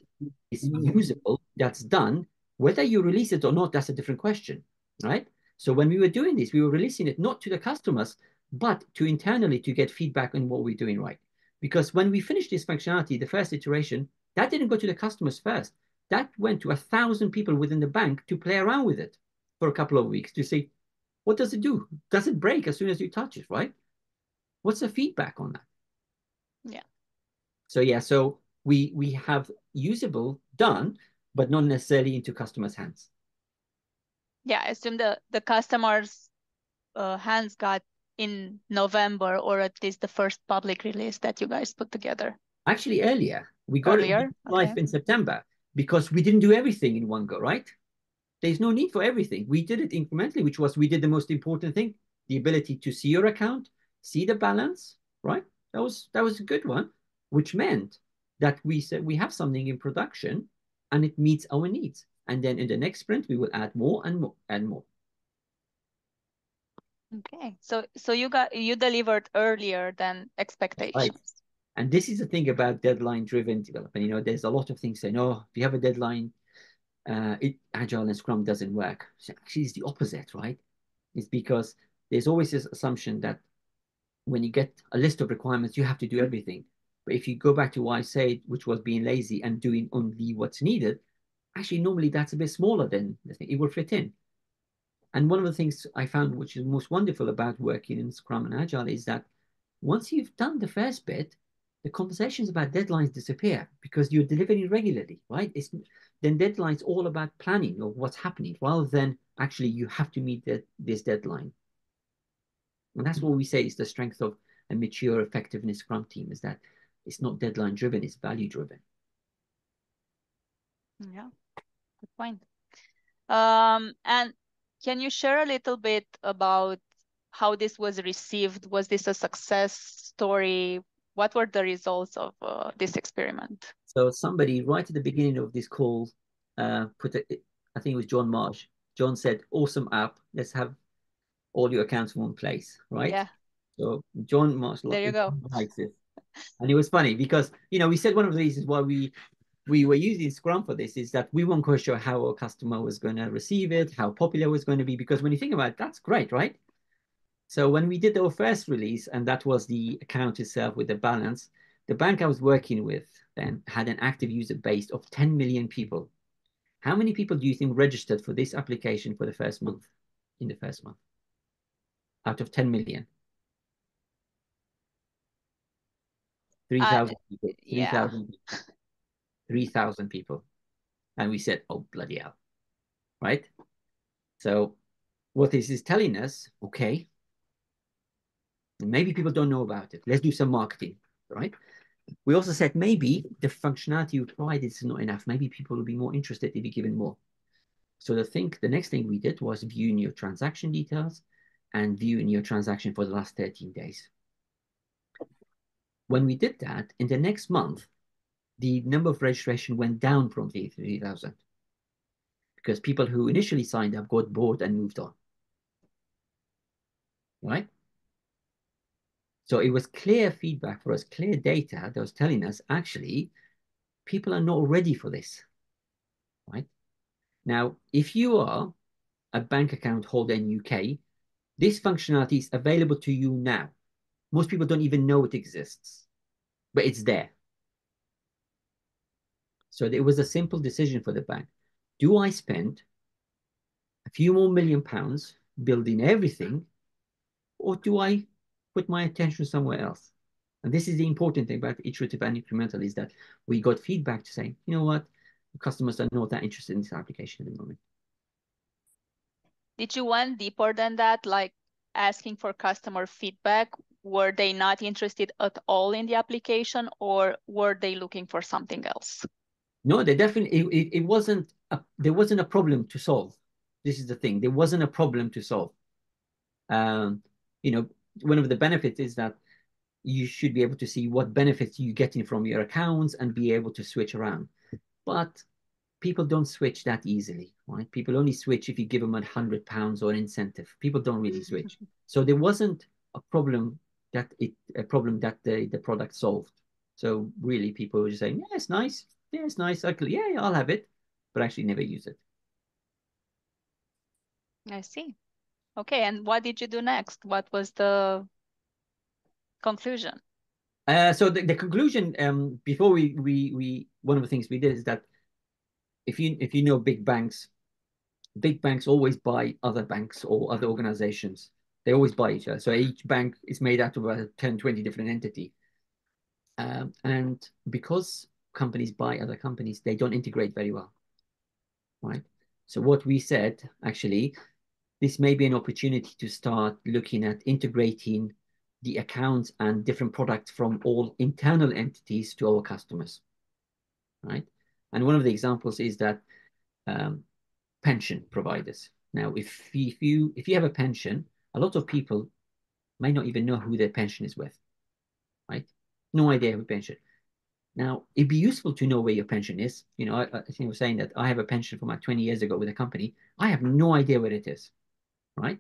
is usable, that's done. Whether you release it or not, that's a different question, right? So when we were doing this, we were releasing it not to the customers, but to internally to get feedback on what we're doing right. Because when we finished this functionality, the first iteration, that didn't go to the customers first. That went to 1,000 people within the bank to play around with it for a couple of weeks to see, what does it do? Does it break as soon as you touch it, right? What's the feedback on that? Yeah. So yeah, so we have usable done, but not necessarily into customers' hands. Yeah, I assume the customers' hands got in November, or at least the first public release that you guys put together. Actually, earlier we got it Earlier, live okay. in September because we didn't do everything in one go, right? There's no need for everything. We did it incrementally, which was we did the most important thing: the ability to see your account, see the balance, right? That was a good one, which meant that we said we have something in production and it meets our needs. And then in the next sprint, we will add more and more and more. Okay, so you delivered earlier than expectations. Right. And this is the thing about deadline-driven development. You know, there's a lot of things saying, oh, if you have a deadline, Agile and Scrum doesn't work. So actually, it's the opposite, right? It's because there's always this assumption that when you get a list of requirements, you have to do everything. But if you go back to what I said, which was being lazy and doing only what's needed, actually, normally that's a bit smaller than the thing. It will fit in. And one of the things I found, which is most wonderful about working in Scrum and Agile, is that once you've done the first bit, the conversations about deadlines disappear because you're delivering regularly, right? Then deadlines all about planning or what's happening rather than actually you have to meet this deadline. And that's what we say is the strength of a mature effectiveness Scrum team, is that it's not deadline driven, it's value driven. Yeah, good point. And can you share a little bit about how this was received? Was this a success story? What were the results of this experiment? So somebody right at the beginning of this call I think it was John Marsh. John said, awesome app, let's have all your accounts in one place, right? Yeah. So John Marsh There you go. likes this. And it was funny because, you know, we said one of the reasons why we were using Scrum for this is that we weren't quite sure how our customer was going to receive it, how popular it was going to be, because when you think about it, that's great, right? So when we did our first release, and that was the account itself with the balance, the bank I was working with then had an active user base of 10 million people. How many people do you think registered for this application for the first month, in the first month? Out of 10 million? 3,000 people. 3,000 people. 3,000 people. And we said, oh, bloody hell, right? So what this is telling us, okay, maybe people don't know about it. Let's do some marketing, right? We also said maybe the functionality you provide is not enough. Maybe people will be more interested if you give given more. So the next thing we did was viewing your transaction details and viewing your transaction for the last 13 days. When we did that, in the next month, the number of registration went down from 3,000 because people who initially signed up got bored and moved on, right? So it was clear feedback for us, clear data that was telling us actually people are not ready for this, right? Now, if you are a bank account holder in UK, this functionality is available to you now. Most people don't even know it exists, but it's there. So it was a simple decision for the bank. Do I spend a few more £1 million building everything, or do I put my attention somewhere else? And this is the important thing about iterative and incremental, is that we got feedback to say, you know what, the customers are not that interested in this application at the moment. Did you went deeper than that, like asking for customer feedback? Were they not interested at all in the application, or were they looking for something else? No, they definitely, it wasn't, there wasn't a problem to solve. This is the thing. There wasn't a problem to solve. You know, one of the benefits is that you should be able to see what benefits you're getting from your accounts and be able to switch around. But people don't switch that easily, right? People only switch if you give them £100 or incentive. People don't really switch. So there wasn't a problem that the product solved. So really, people were just saying, "Yeah, it's nice. Yeah, it's nice. Yeah, I'll have it," but actually never use it. I see. Okay, and what did you do next? What was the conclusion? So the conclusion, before we one of the things we did is that if you know big banks always buy other banks or other organizations. They always buy each other. So each bank is made out of a 10, 20 different entity. And because companies buy other companies, they don't integrate very well, right? So what we said, actually, this may be an opportunity to start looking at integrating the accounts and different products from all internal entities to our customers, right? And one of the examples is that pension providers. Now, if you have a pension, a lot of people may not even know who their pension is with, right? No idea who pension. Now, it'd be useful to know where your pension is. You know, I think I was saying that I have a pension from like 20 years ago with a company. I have no idea where it is, right?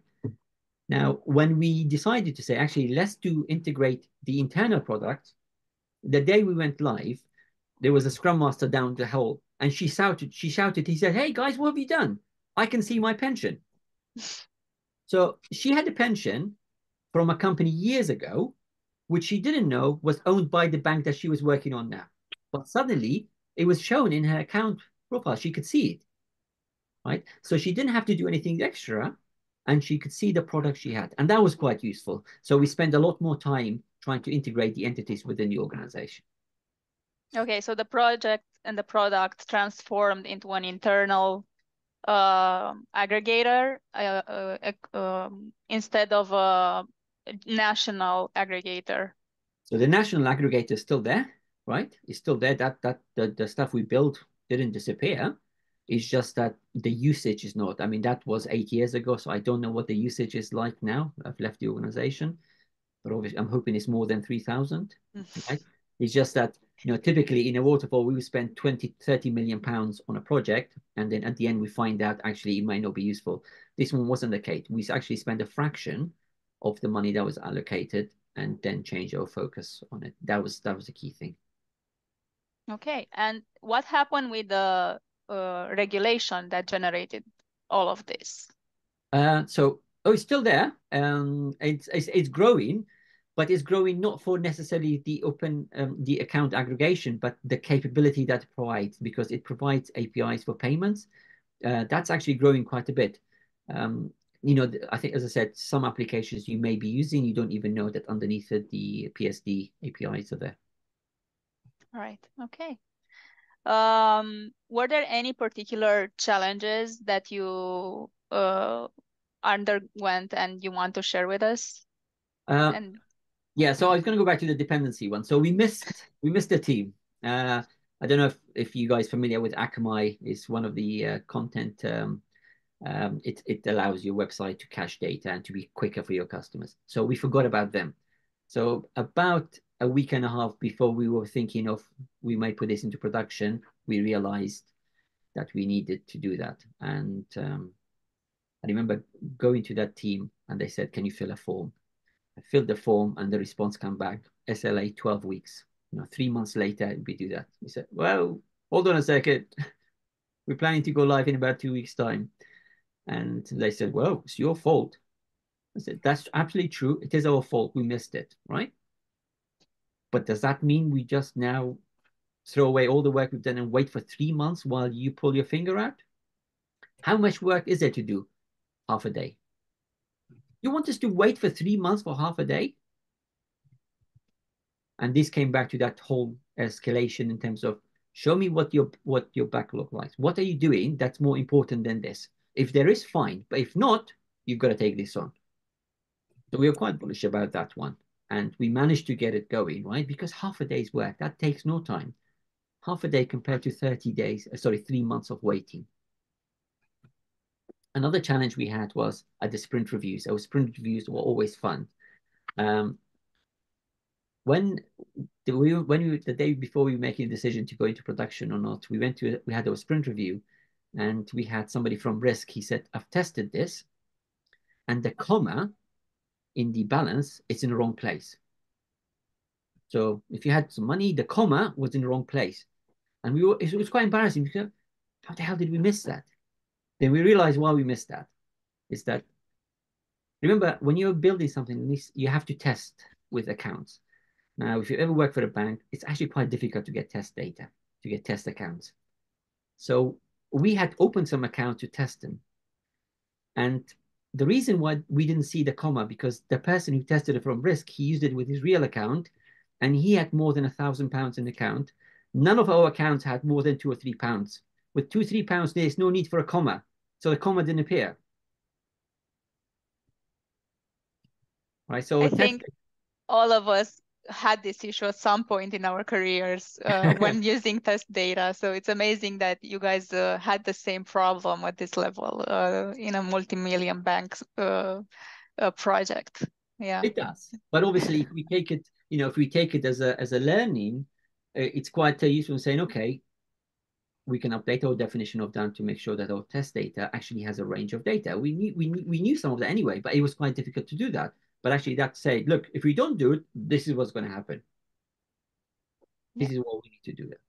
Now, when we decided to say, actually, let's integrate the internal product, the day we went live, there was a scrum master down the hall and she shouted, he said, "Hey guys, what have you done? I can see my pension." So she had a pension from a company years ago, which she didn't know was owned by the bank that she was working on now. But suddenly it was shown in her account profile. She could see it, right? So she didn't have to do anything extra and she could see the product she had. And that was quite useful. So we spent a lot more time trying to integrate the entities within the organization. Okay, so the project and the product transformed into an internal aggregator instead of a national aggregator. So the national aggregator is still there, right? It's still there. The stuff we built didn't disappear. It's just that the usage is not. I mean, that was 8 years ago, so I don't know what the usage is like now. I've left the organization, but obviously I'm hoping it's more than 3,000, right? It's just that, you know, typically in a waterfall, we would spend 20, 30 million pounds on a project. And then at the end, we find out actually it might not be useful. This one wasn't the case. We actually spent a fraction of the money that was allocated and then change our focus on it. That was the key thing. Okay, and what happened with the regulation that generated all of this? It's still there. It's growing, but it's growing not for necessarily the account aggregation, but the capability that it provides, because it provides APIs for payments. That's actually growing quite a bit. You know, I think, as I said, some applications you may be using, you don't even know that underneath it, the PSD APIs are there. All right, okay. Were there any particular challenges that you underwent and you want to share with us? And Yeah, so I was going to go back to the dependency one. So we missed a team. I don't know if you guys are familiar with Akamai. It's one of the content. It allows your website to cache data and to be quicker for your customers. So we forgot about them. So about a week and a half before we were thinking of we might put this into production, we realized that we needed to do that. And I remember going to that team and they said, "Can you fill a form?" I filled the form and the response came back, SLA 12 weeks. You know, 3 months later, we do that. We said, "Well, hold on a second. We're planning to go live in about 2 weeks' time." And they said, "Well, it's your fault." I said, "That's absolutely true. It is our fault. We missed it, right? But does that mean we just now throw away all the work we've done and wait for 3 months while you pull your finger out? How much work is there to do? Half a day. You want us to wait for 3 months for half a day?" And this came back to that whole escalation in terms of show me what your backlog like. What are you doing that's more important than this? If there is, fine. But if not, you've got to take this on. So we were quite bullish about that one. And we managed to get it going, right? Because half a day's work, that takes no time. Half a day compared to 30 days, 3 months of waiting. Another challenge we had was at the sprint reviews. Our sprint reviews were always fun. When the day before we were making a decision to go into production or not, we had our sprint review, and we had somebody from risk. He said, I've tested this, and the comma in the balance is in the wrong place. So if you had some money, the comma was in the wrong place. And it was quite embarrassing because how the hell did we miss that? Then we realized why we missed that is that, remember, when you're building something, you have to test with accounts. Now, if you ever work for a bank, it's actually quite difficult to get test data, to get test accounts. So we had opened some accounts to test them. And the reason why we didn't see the comma, because the person who tested it from risk, he used it with his real account, and he had more than £1,000 in the account. None of our accounts had more than £2 or £3. With £2 or £3, there's no need for a comma. So the comma didn't appear. Right. So I think all of us had this issue at some point in our careers when using test data. So it's amazing that you guys had the same problem at this level in a multi-million banks project. Yeah, it does. But obviously, if we take it, as a learning, it's quite useful in saying, okay, we can update our definition of done to make sure that our test data actually has a range of data. We knew some of that anyway, but it was quite difficult to do that. But actually, that said, look, if we don't do it, this is what's going to happen. This is what we need to do. That.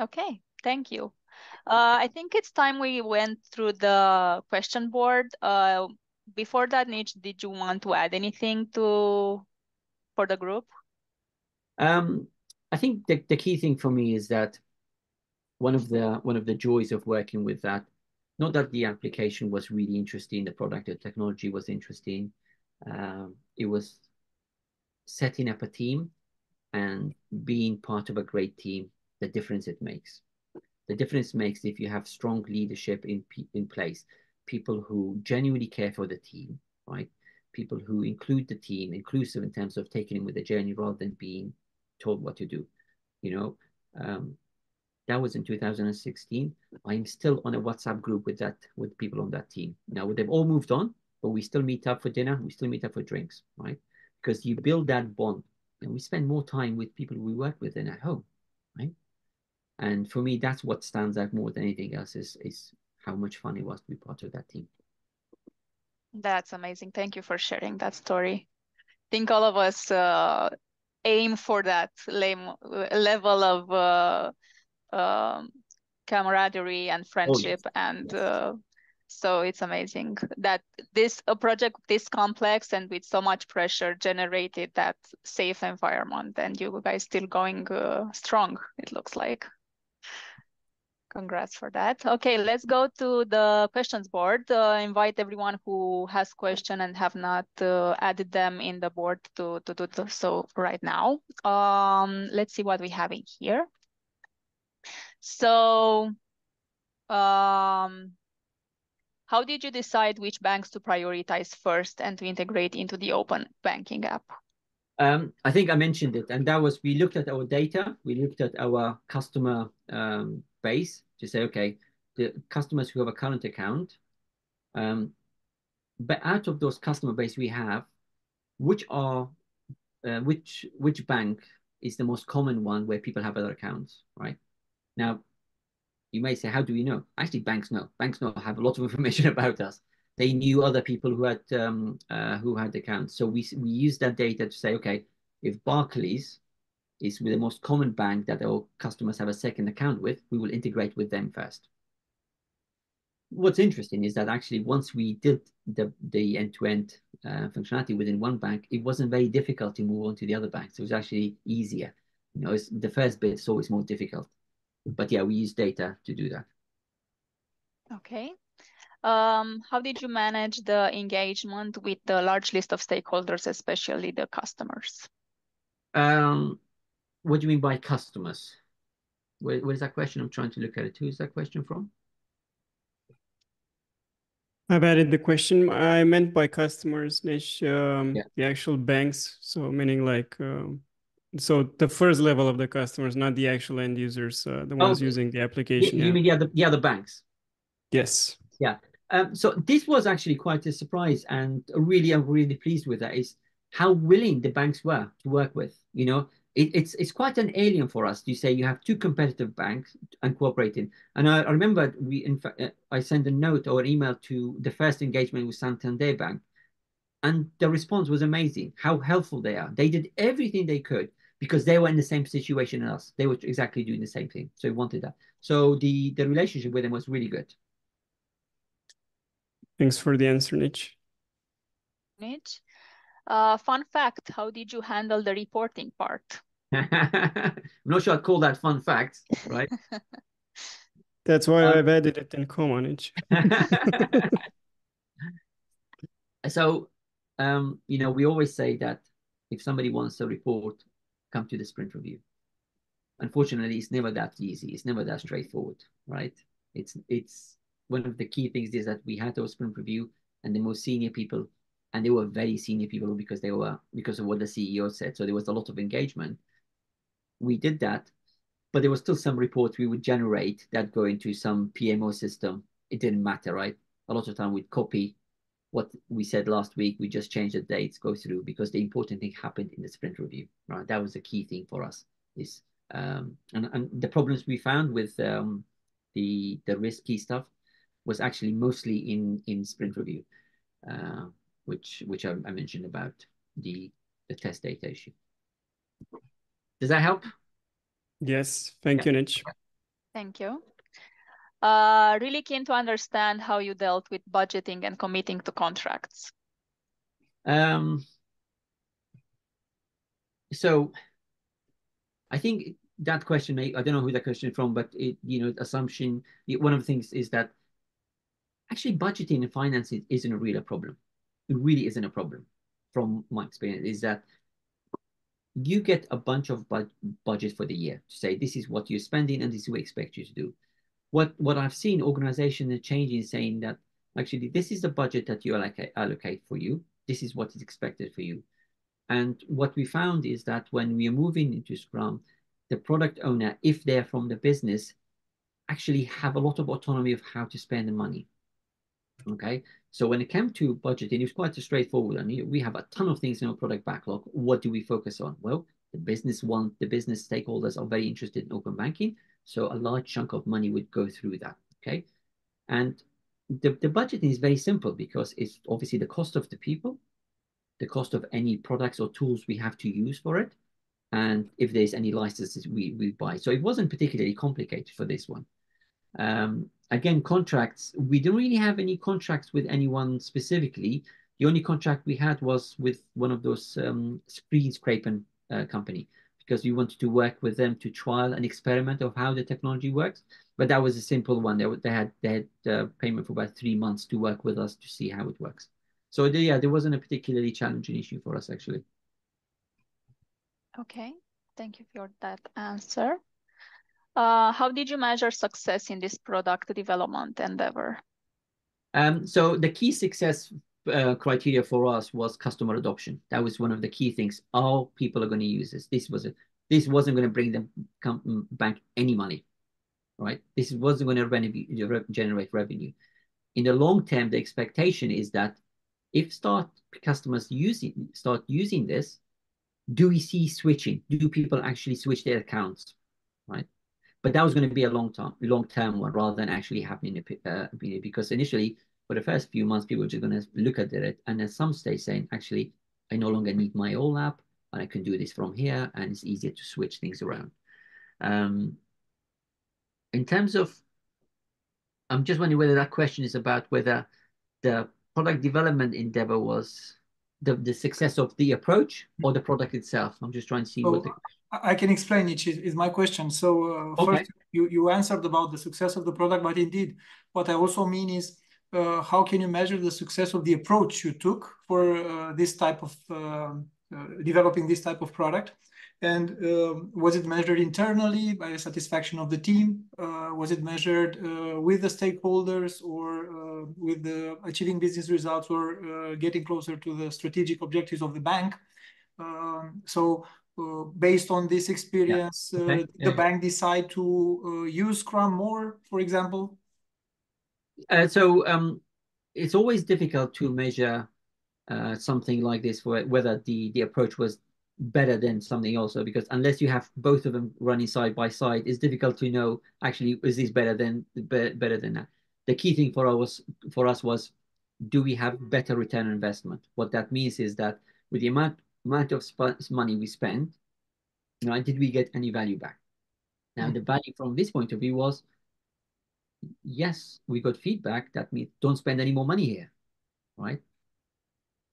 Okay, thank you. I think it's time we went through the question board. Before that, Nich, did you want to add anything for the group? I think the key thing for me is that one of the joys of working with that, not that the application was really interesting, the product, the technology was interesting. It was setting up a team and being part of a great team, the difference it makes. The difference makes if you have strong leadership in place, people who genuinely care for the team, right? People who include the team, inclusive in terms of taking them with the journey rather than being told what to do. That was in 2016. I'm still on a WhatsApp group with people on that team. Now they've all moved on, but we still meet up for dinner. We still meet up for drinks, right? Because you build that bond, and we spend more time with people we work with than at home, right? And for me, that's what stands out more than anything else is how much fun it was to be part of that team. That's amazing. Thank you for sharing that story. I think all of us aim for that level of camaraderie and friendship. Oh, yes. And yes. So it's amazing that a project this complex and with so much pressure generated that safe environment, and you guys still going strong, it looks like. Congrats for that. Okay, let's go to the questions board. Invite everyone who has question and have not added them in the board to do so right now. Let's see what we have in here. So, how did you decide which banks to prioritize first and to integrate into the open banking app? I think I mentioned it, and that was, we looked at our data, we looked at our customer base to say, okay, the customers who have a current account, but out of those customer base we have, which bank is the most common one where people have other accounts, right? Now, you may say, how do we know? Actually, banks know. Banks know, have a lot of information about us. They knew other people who had accounts. So we used that data to say, okay, if Barclays is the most common bank that our customers have a second account with, we will integrate with them first. What's interesting is that actually once we did the end-to-end functionality within one bank, it wasn't very difficult to move on to the other banks. It was actually easier. The first bit is always more difficult. But yeah, we use data to do that. Okay. How did you manage the engagement with the large list of stakeholders, especially the customers? What do you mean by customers? Where is that question? I'm trying to look at it. Who is that question from? I've added the question. I meant by customers, Nish, Yeah. the actual banks. So meaning like, so the first level of the customers, not the actual end users, the ones using the application. You Yeah. mean the other banks? Yes. Yeah. So this was actually quite a surprise, and I'm really pleased with that. Is how willing the banks were to work with. You know, it's quite an alien for us to say you have two competitive banks and cooperating. And I remember in fact I sent a note or an email to the first engagement with Santander Bank, and the response was amazing. How helpful they are. They did everything they could because they were in the same situation as us. They were exactly doing the same thing, so we wanted that. So the relationship with them was really good. Thanks for the answer, Niche. Niche. Fun fact, how did you handle the reporting part? I'm not sure I'd call that fun fact, right? That's why I've added it in common, Niche. So, we always say that if somebody wants a report, come to the sprint review. Unfortunately, it's never that easy. It's never that straightforward, right? It's one of the key things is that we had those sprint review and the most senior people, and they were very senior people because of what the CEO said. So there was a lot of engagement. We did that, but there was still some reports we would generate that go into some PMO system. It didn't matter, right? A lot of time we'd copy what we said last week. We just changed the dates, go through, because the important thing happened in the sprint review, right? That was the key thing for us. Is and the problems we found with the risky stuff was actually mostly in sprint review, which I mentioned about the test data issue. Does that help? Yes, thank you, Niche. Thank you. Really keen to understand how you dealt with budgeting and committing to contracts. So I think that question, I don't know who that question is from, but assumption, one of the things is that actually budgeting and finance isn't a real problem. It really isn't a problem from my experience, is that you get a bunch of budget for the year to say, this is what you're spending and this is what we expect you to do. What I've seen organizations are changing, saying that actually this is the budget that you allocate for you. This is what is expected for you. And what we found is that when we are moving into Scrum, the product owner, if they're from the business, actually have a lot of autonomy of how to spend the money. Okay, so when it came to budgeting, it's quite straightforward. And we have a ton of things in our product backlog. What do we focus on? Well, the business stakeholders are very interested in open banking, so a large chunk of money would go through that. Okay, and the budgeting is very simple because it's obviously the cost of the people, the cost of any products or tools we have to use for it, and if there's any licenses we buy. So it wasn't particularly complicated for this one. Again, contracts, we don't really have any contracts with anyone specifically. The only contract we had was with one of those screen scraping company, because we wanted to work with them to trial and experiment of how the technology works. But that was a simple one. They had payment for about 3 months to work with us to see how it works. So there wasn't a particularly challenging issue for us, actually. Okay, thank you for that answer. How did you measure success in this product development endeavor? So the key success criteria for us was customer adoption. That was one of the key things. All people are going to use this. This wasn't going to bring them bank any money, right? This wasn't going to generate revenue. In the long term, the expectation is that if customers start using this, do we see switching? Do people actually switch their accounts, right? But that was going to be a long-term one rather than actually happening because initially, for the first few months, people are just going to look at it and at some stage saying, actually, I no longer need my old app and I can do this from here, and it's easier to switch things around. In terms of, I'm just wondering whether that question is about whether the product development endeavor was the success of the approach or the product itself. I'm just trying to see what the... I can explain it, is my question. So Okay. first, you answered about the success of the product, but indeed, what I also mean is how can you measure the success of the approach you took for this type of developing this type of product? And was it measured internally by the satisfaction of the team? Was it measured with the stakeholders, or with the achieving business results, or getting closer to the strategic objectives of the bank? So based on this experience, the bank decide to use Scrum more, for example? It's always difficult to measure something like this for whether the approach was better than something else, because unless you have both of them running side by side, it's difficult to know actually is this better than that. The key thing for us was, do we have better return on investment? What that means is that with the amount of money we spent, did we get any value back? Now, the value from this point of view was, yes, we got feedback. That means don't spend any more money here, right?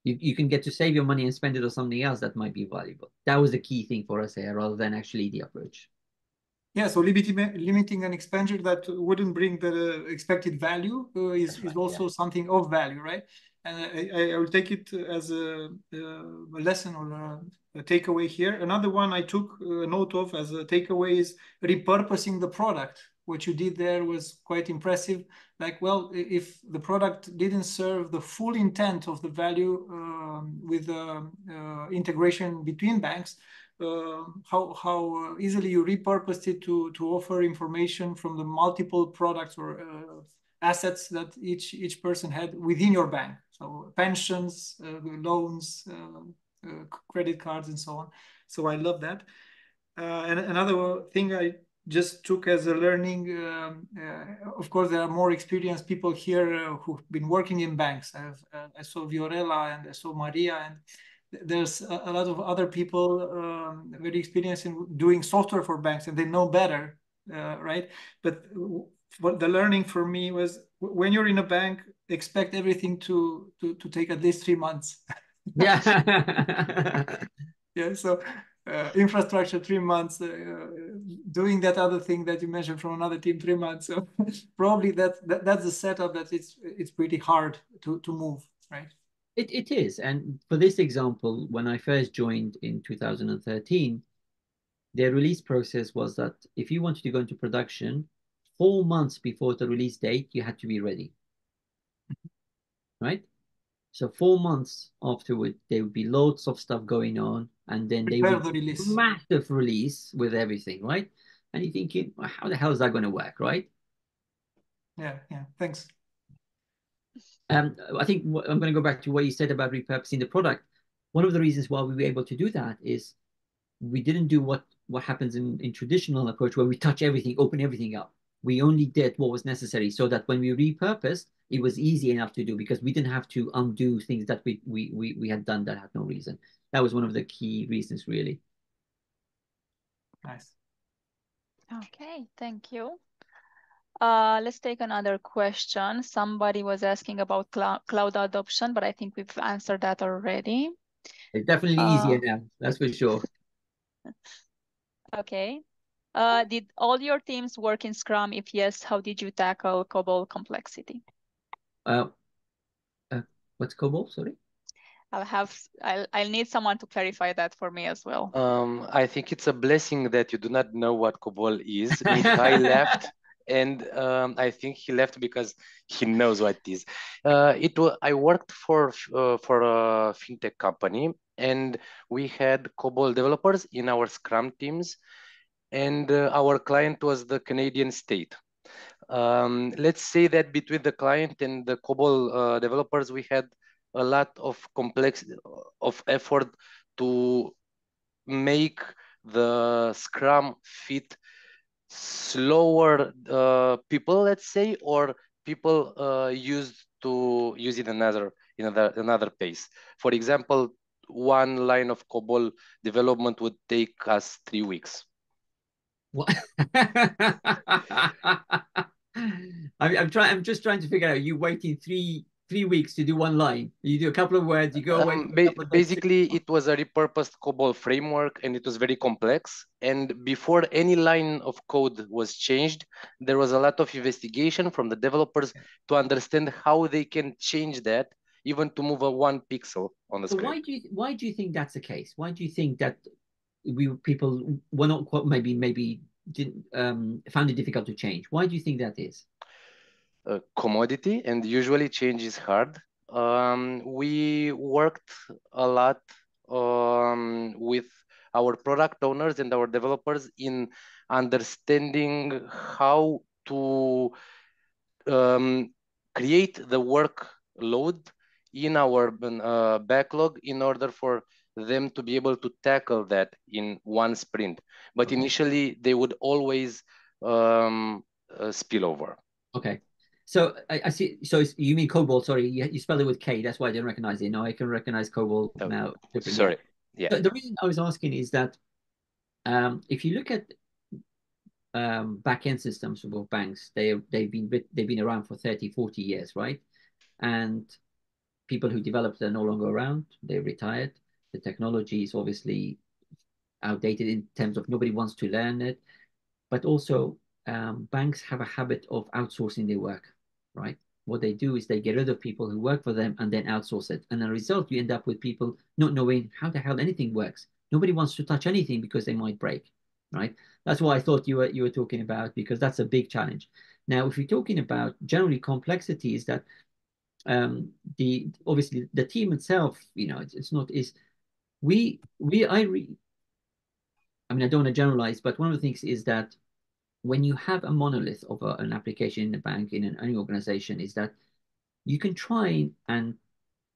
You can get to save your money and spend it on something else that might be valuable. That was the key thing for us here, rather than actually the approach. Yeah, so limiting an expenditure that wouldn't bring the expected value is also something of value, right? And I will take it as a lesson or a takeaway here. Another one I took note of as a takeaway is repurposing the product. What you did there was quite impressive. Like, well, if the product didn't serve the full intent of the value with integration between banks, how easily you repurposed it to offer information from the multiple products or assets that each person had within your bank. So pensions, loans, credit cards, and so on. So I love that. And another thing I just took as a learning, of course, there are more experienced people here who've been working in banks. I saw Viorella and I saw Maria, and there's a lot of other people very experienced in doing software for banks, and they know better, right? But what the learning for me was, when you're in a bank, expect everything to take at least 3 months. Yeah. Yeah, so infrastructure 3 months, doing that other thing that you mentioned from another team 3 months. So probably that's the setup that it's pretty hard to move, right? It is. And for this example, when I first joined in 2013, their release process was that if you wanted to go into production, 4 months before the release date, you had to be ready. Right? So 4 months afterward, there would be loads of stuff going on, and then they would release. Massive release with everything, right? And you're thinking, well, how the hell is that going to work, right? Yeah, thanks. I think I'm going to go back to what you said about repurposing the product. One of the reasons why we were able to do that is we didn't do what happens in traditional approach, where we touch everything, open everything up. We only did what was necessary, so that when we repurposed, it was easy enough to do, because we didn't have to undo things that we had done that had no reason. That was one of the key reasons, really. Nice. Okay, thank you. Let's take another question. Somebody was asking about cloud adoption, but I think we've answered that already. It's definitely easier now, that's for sure. Okay. Did all your teams work in Scrum? If yes, how did you tackle COBOL complexity? What's COBOL? Sorry. I'll need someone to clarify that for me as well. I think it's a blessing that you do not know what COBOL is. Mihai left, and I think he left because he knows what it is. I worked for a fintech company, and we had COBOL developers in our Scrum teams, and our client was the Canadian state. Let's say that between the client and the COBOL developers, we had a lot of effort to make the Scrum fit slower people, let's say, or people used to use it another pace. For example, one line of COBOL development would take us 3 weeks. What? I'm just trying to figure out, you waiting three weeks to do one line. You do a couple of words, you go away for a couple of days. Basically, it was a repurposed COBOL framework, and it was very complex. And before any line of code was changed, there was a lot of investigation from the developers to understand how they can change that, even to move a 1 pixel on the screen. Why do you think that's the case? Why do you think that people were not quite, maybe didn't found it difficult to change. Why do you think that is? Commodity, and usually change is hard. We worked a lot with our product owners and our developers in understanding how to create the workload in our backlog in order for them to be able to tackle that in one sprint. But initially, they would always spill over. Okay. So I see. So you mean COBOL? Sorry, you spelled it with K. That's why I didn't recognize it. No, I can recognize COBOL now. Sorry. Yeah. The reason I was asking is that if you look at back-end systems for both banks, they've been around for 30, 40 years, right? And people who developed are no longer around. They retired. The technology is obviously outdated in terms of nobody wants to learn it. But also, banks have a habit of outsourcing their work, right? What they do is they get rid of people who work for them and then outsource it. And as a result, you end up with people not knowing how the hell anything works. Nobody wants to touch anything because they might break, right? That's what I thought you were talking about, because that's a big challenge. Now, if you're talking about generally complexity, is that obviously the team itself, it's not is we I mean, I don't want to generalize, but one of the things is that when you have a monolith of an application in a bank, in any organization, is that you can try and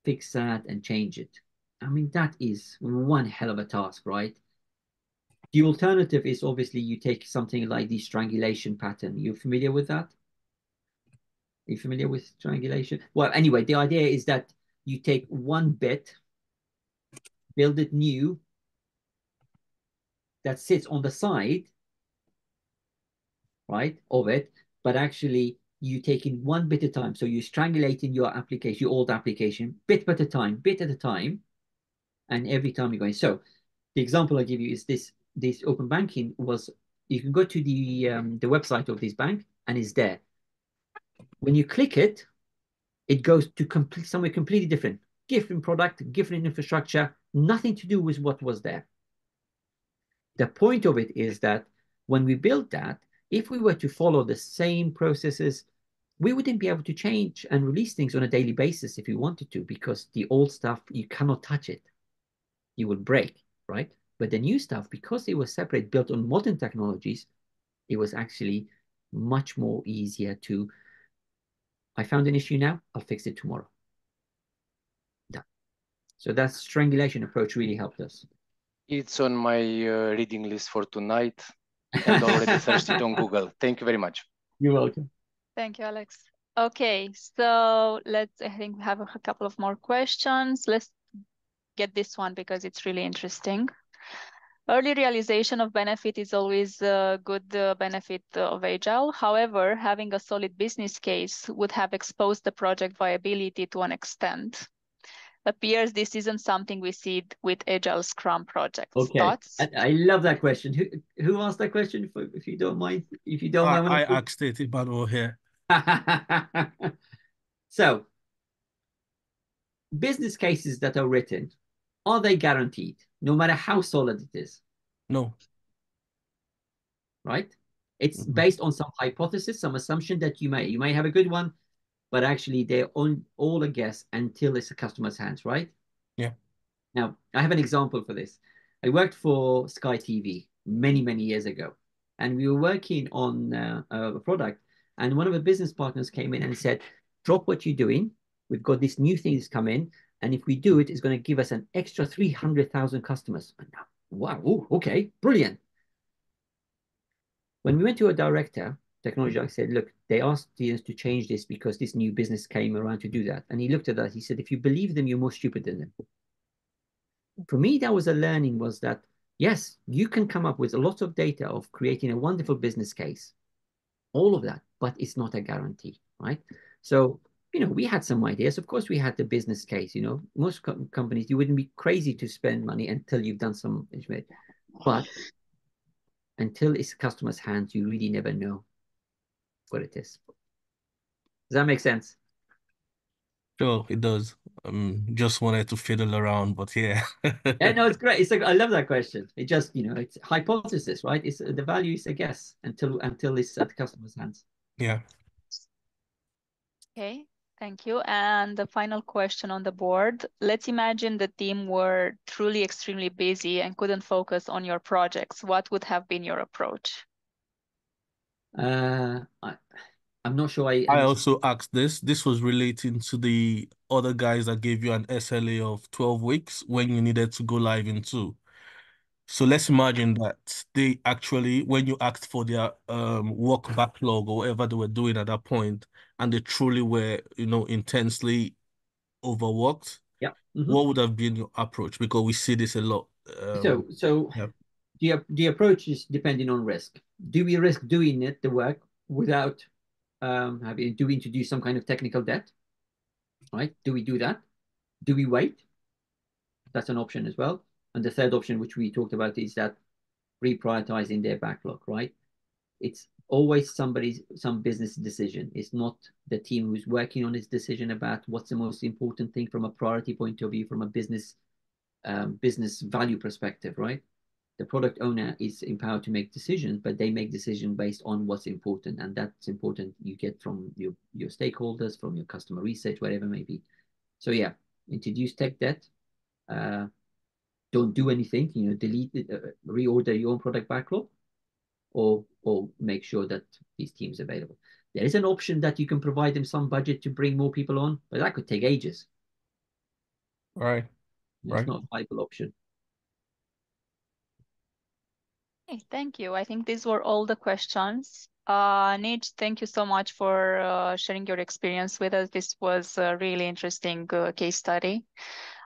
fix that and change it. I mean, that is one hell of a task, right? The alternative is obviously you take something like the strangulation pattern. You familiar with that? Are you familiar with strangulation? Well, anyway, the idea is that you take one bit, build it new, that sits on the side, right, of it, but actually you taking one bit at a time. So you're strangulating your application, your old application, bit at a time, and every time you're going. So the example I give you is this open banking was, you can go to the website of this bank and it's there. When you click it, it goes to somewhere completely different. Different product, different infrastructure, nothing to do with what was there. The point of it is that when we built that, if we were to follow the same processes, we wouldn't be able to change and release things on a daily basis if we wanted to, because the old stuff, you cannot touch it. You will break, right? But the new stuff, because it was separate, built on modern technologies, it was actually much more easier to, I found an issue now, I'll fix it tomorrow. Done. So that strangulation approach really helped us. It's on my reading list for tonight, and already searched it on Google. Thank you very much. You're welcome. Thank you, Alex. Okay, so I think we have a couple of more questions. Let's get this one because it's really interesting. Early realization of benefit is always a good benefit of Agile. However, having a solid business case would have exposed the project viability to an extent. Appears this isn't something we see with Agile Scrum projects. Okay, Thoughts? I love that question. Who asked that question? If you don't mind, if you don't mind, I asked it, but we're here. So, business cases that are written, are they guaranteed, no matter how solid it is? No. Right? It's based on some hypothesis, some assumption that you may have a good one, but actually they're all a guess until it's a customer's hands, right? Yeah. Now, I have an example for this. I worked for Sky TV many, many years ago, and we were working on a product, and one of the business partners came in and said, drop what you're doing. We've got this new thing that's come in, and if we do it, it's going to give us an extra 300,000 customers. Wow, ooh, okay, brilliant. When we went to a director, technology, I said, look, they asked us to change this because this new business came around to do that. And he looked at that, he said, if you believe them, you're more stupid than them. For me, that was a learning, was that, yes, you can come up with a lot of data of creating a wonderful business case, all of that, but it's not a guarantee, right? So, we had some ideas. Of course, we had the business case, most companies, you wouldn't be crazy to spend money until you've done some, but until it's customer's hands, you really never know what it is. Does that make sense? Sure, it does. Just wanted to fiddle around, but yeah. Yeah, no, it's great. It's like, I love that question. It just, it's hypothesis, right? It's the value is a guess until it's at the customer's hands. Yeah. Okay, thank you. And the final question on the board. Let's imagine the team were truly extremely busy and couldn't focus on your projects. What would have been your approach? I'm not sure I I also asked this. This was relating to the other guys that gave you an SLA of 12 weeks when you needed to go live in 2. So let's imagine that they actually, when you asked for their work backlog or whatever they were doing at that point, and they truly were, intensely overworked, Yeah. Mm-hmm. what would have been your approach? Because we see this a lot. So Yeah. the approach is depending on risk. Do we risk doing the work without do we introduce some kind of technical debt? Right? Do we do that? Do we wait? That's an option as well. And the third option, which we talked about, is that reprioritizing their backlog, right? It's always some business decision. It's not the team who's working on this decision about what's the most important thing from a priority point of view, from a business value perspective, right? The product owner is empowered to make decisions, but they make decisions based on what's important, and that's important you get from your stakeholders, from your customer research, whatever it may be. So yeah, introduce tech debt. Don't do anything. Delete it, reorder your own product backlog, or make sure that these teams are available. There is an option that you can provide them some budget to bring more people on, but that could take ages. Right. It's not a viable option. Okay, thank you. I think these were all the questions. Nich, thank you so much for sharing your experience with us. This was a really interesting case study.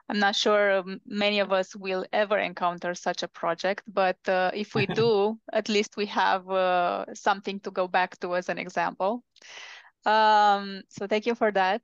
I'm not sure many of us will ever encounter such a project, but if we do, at least we have something to go back to as an example. So thank you for that.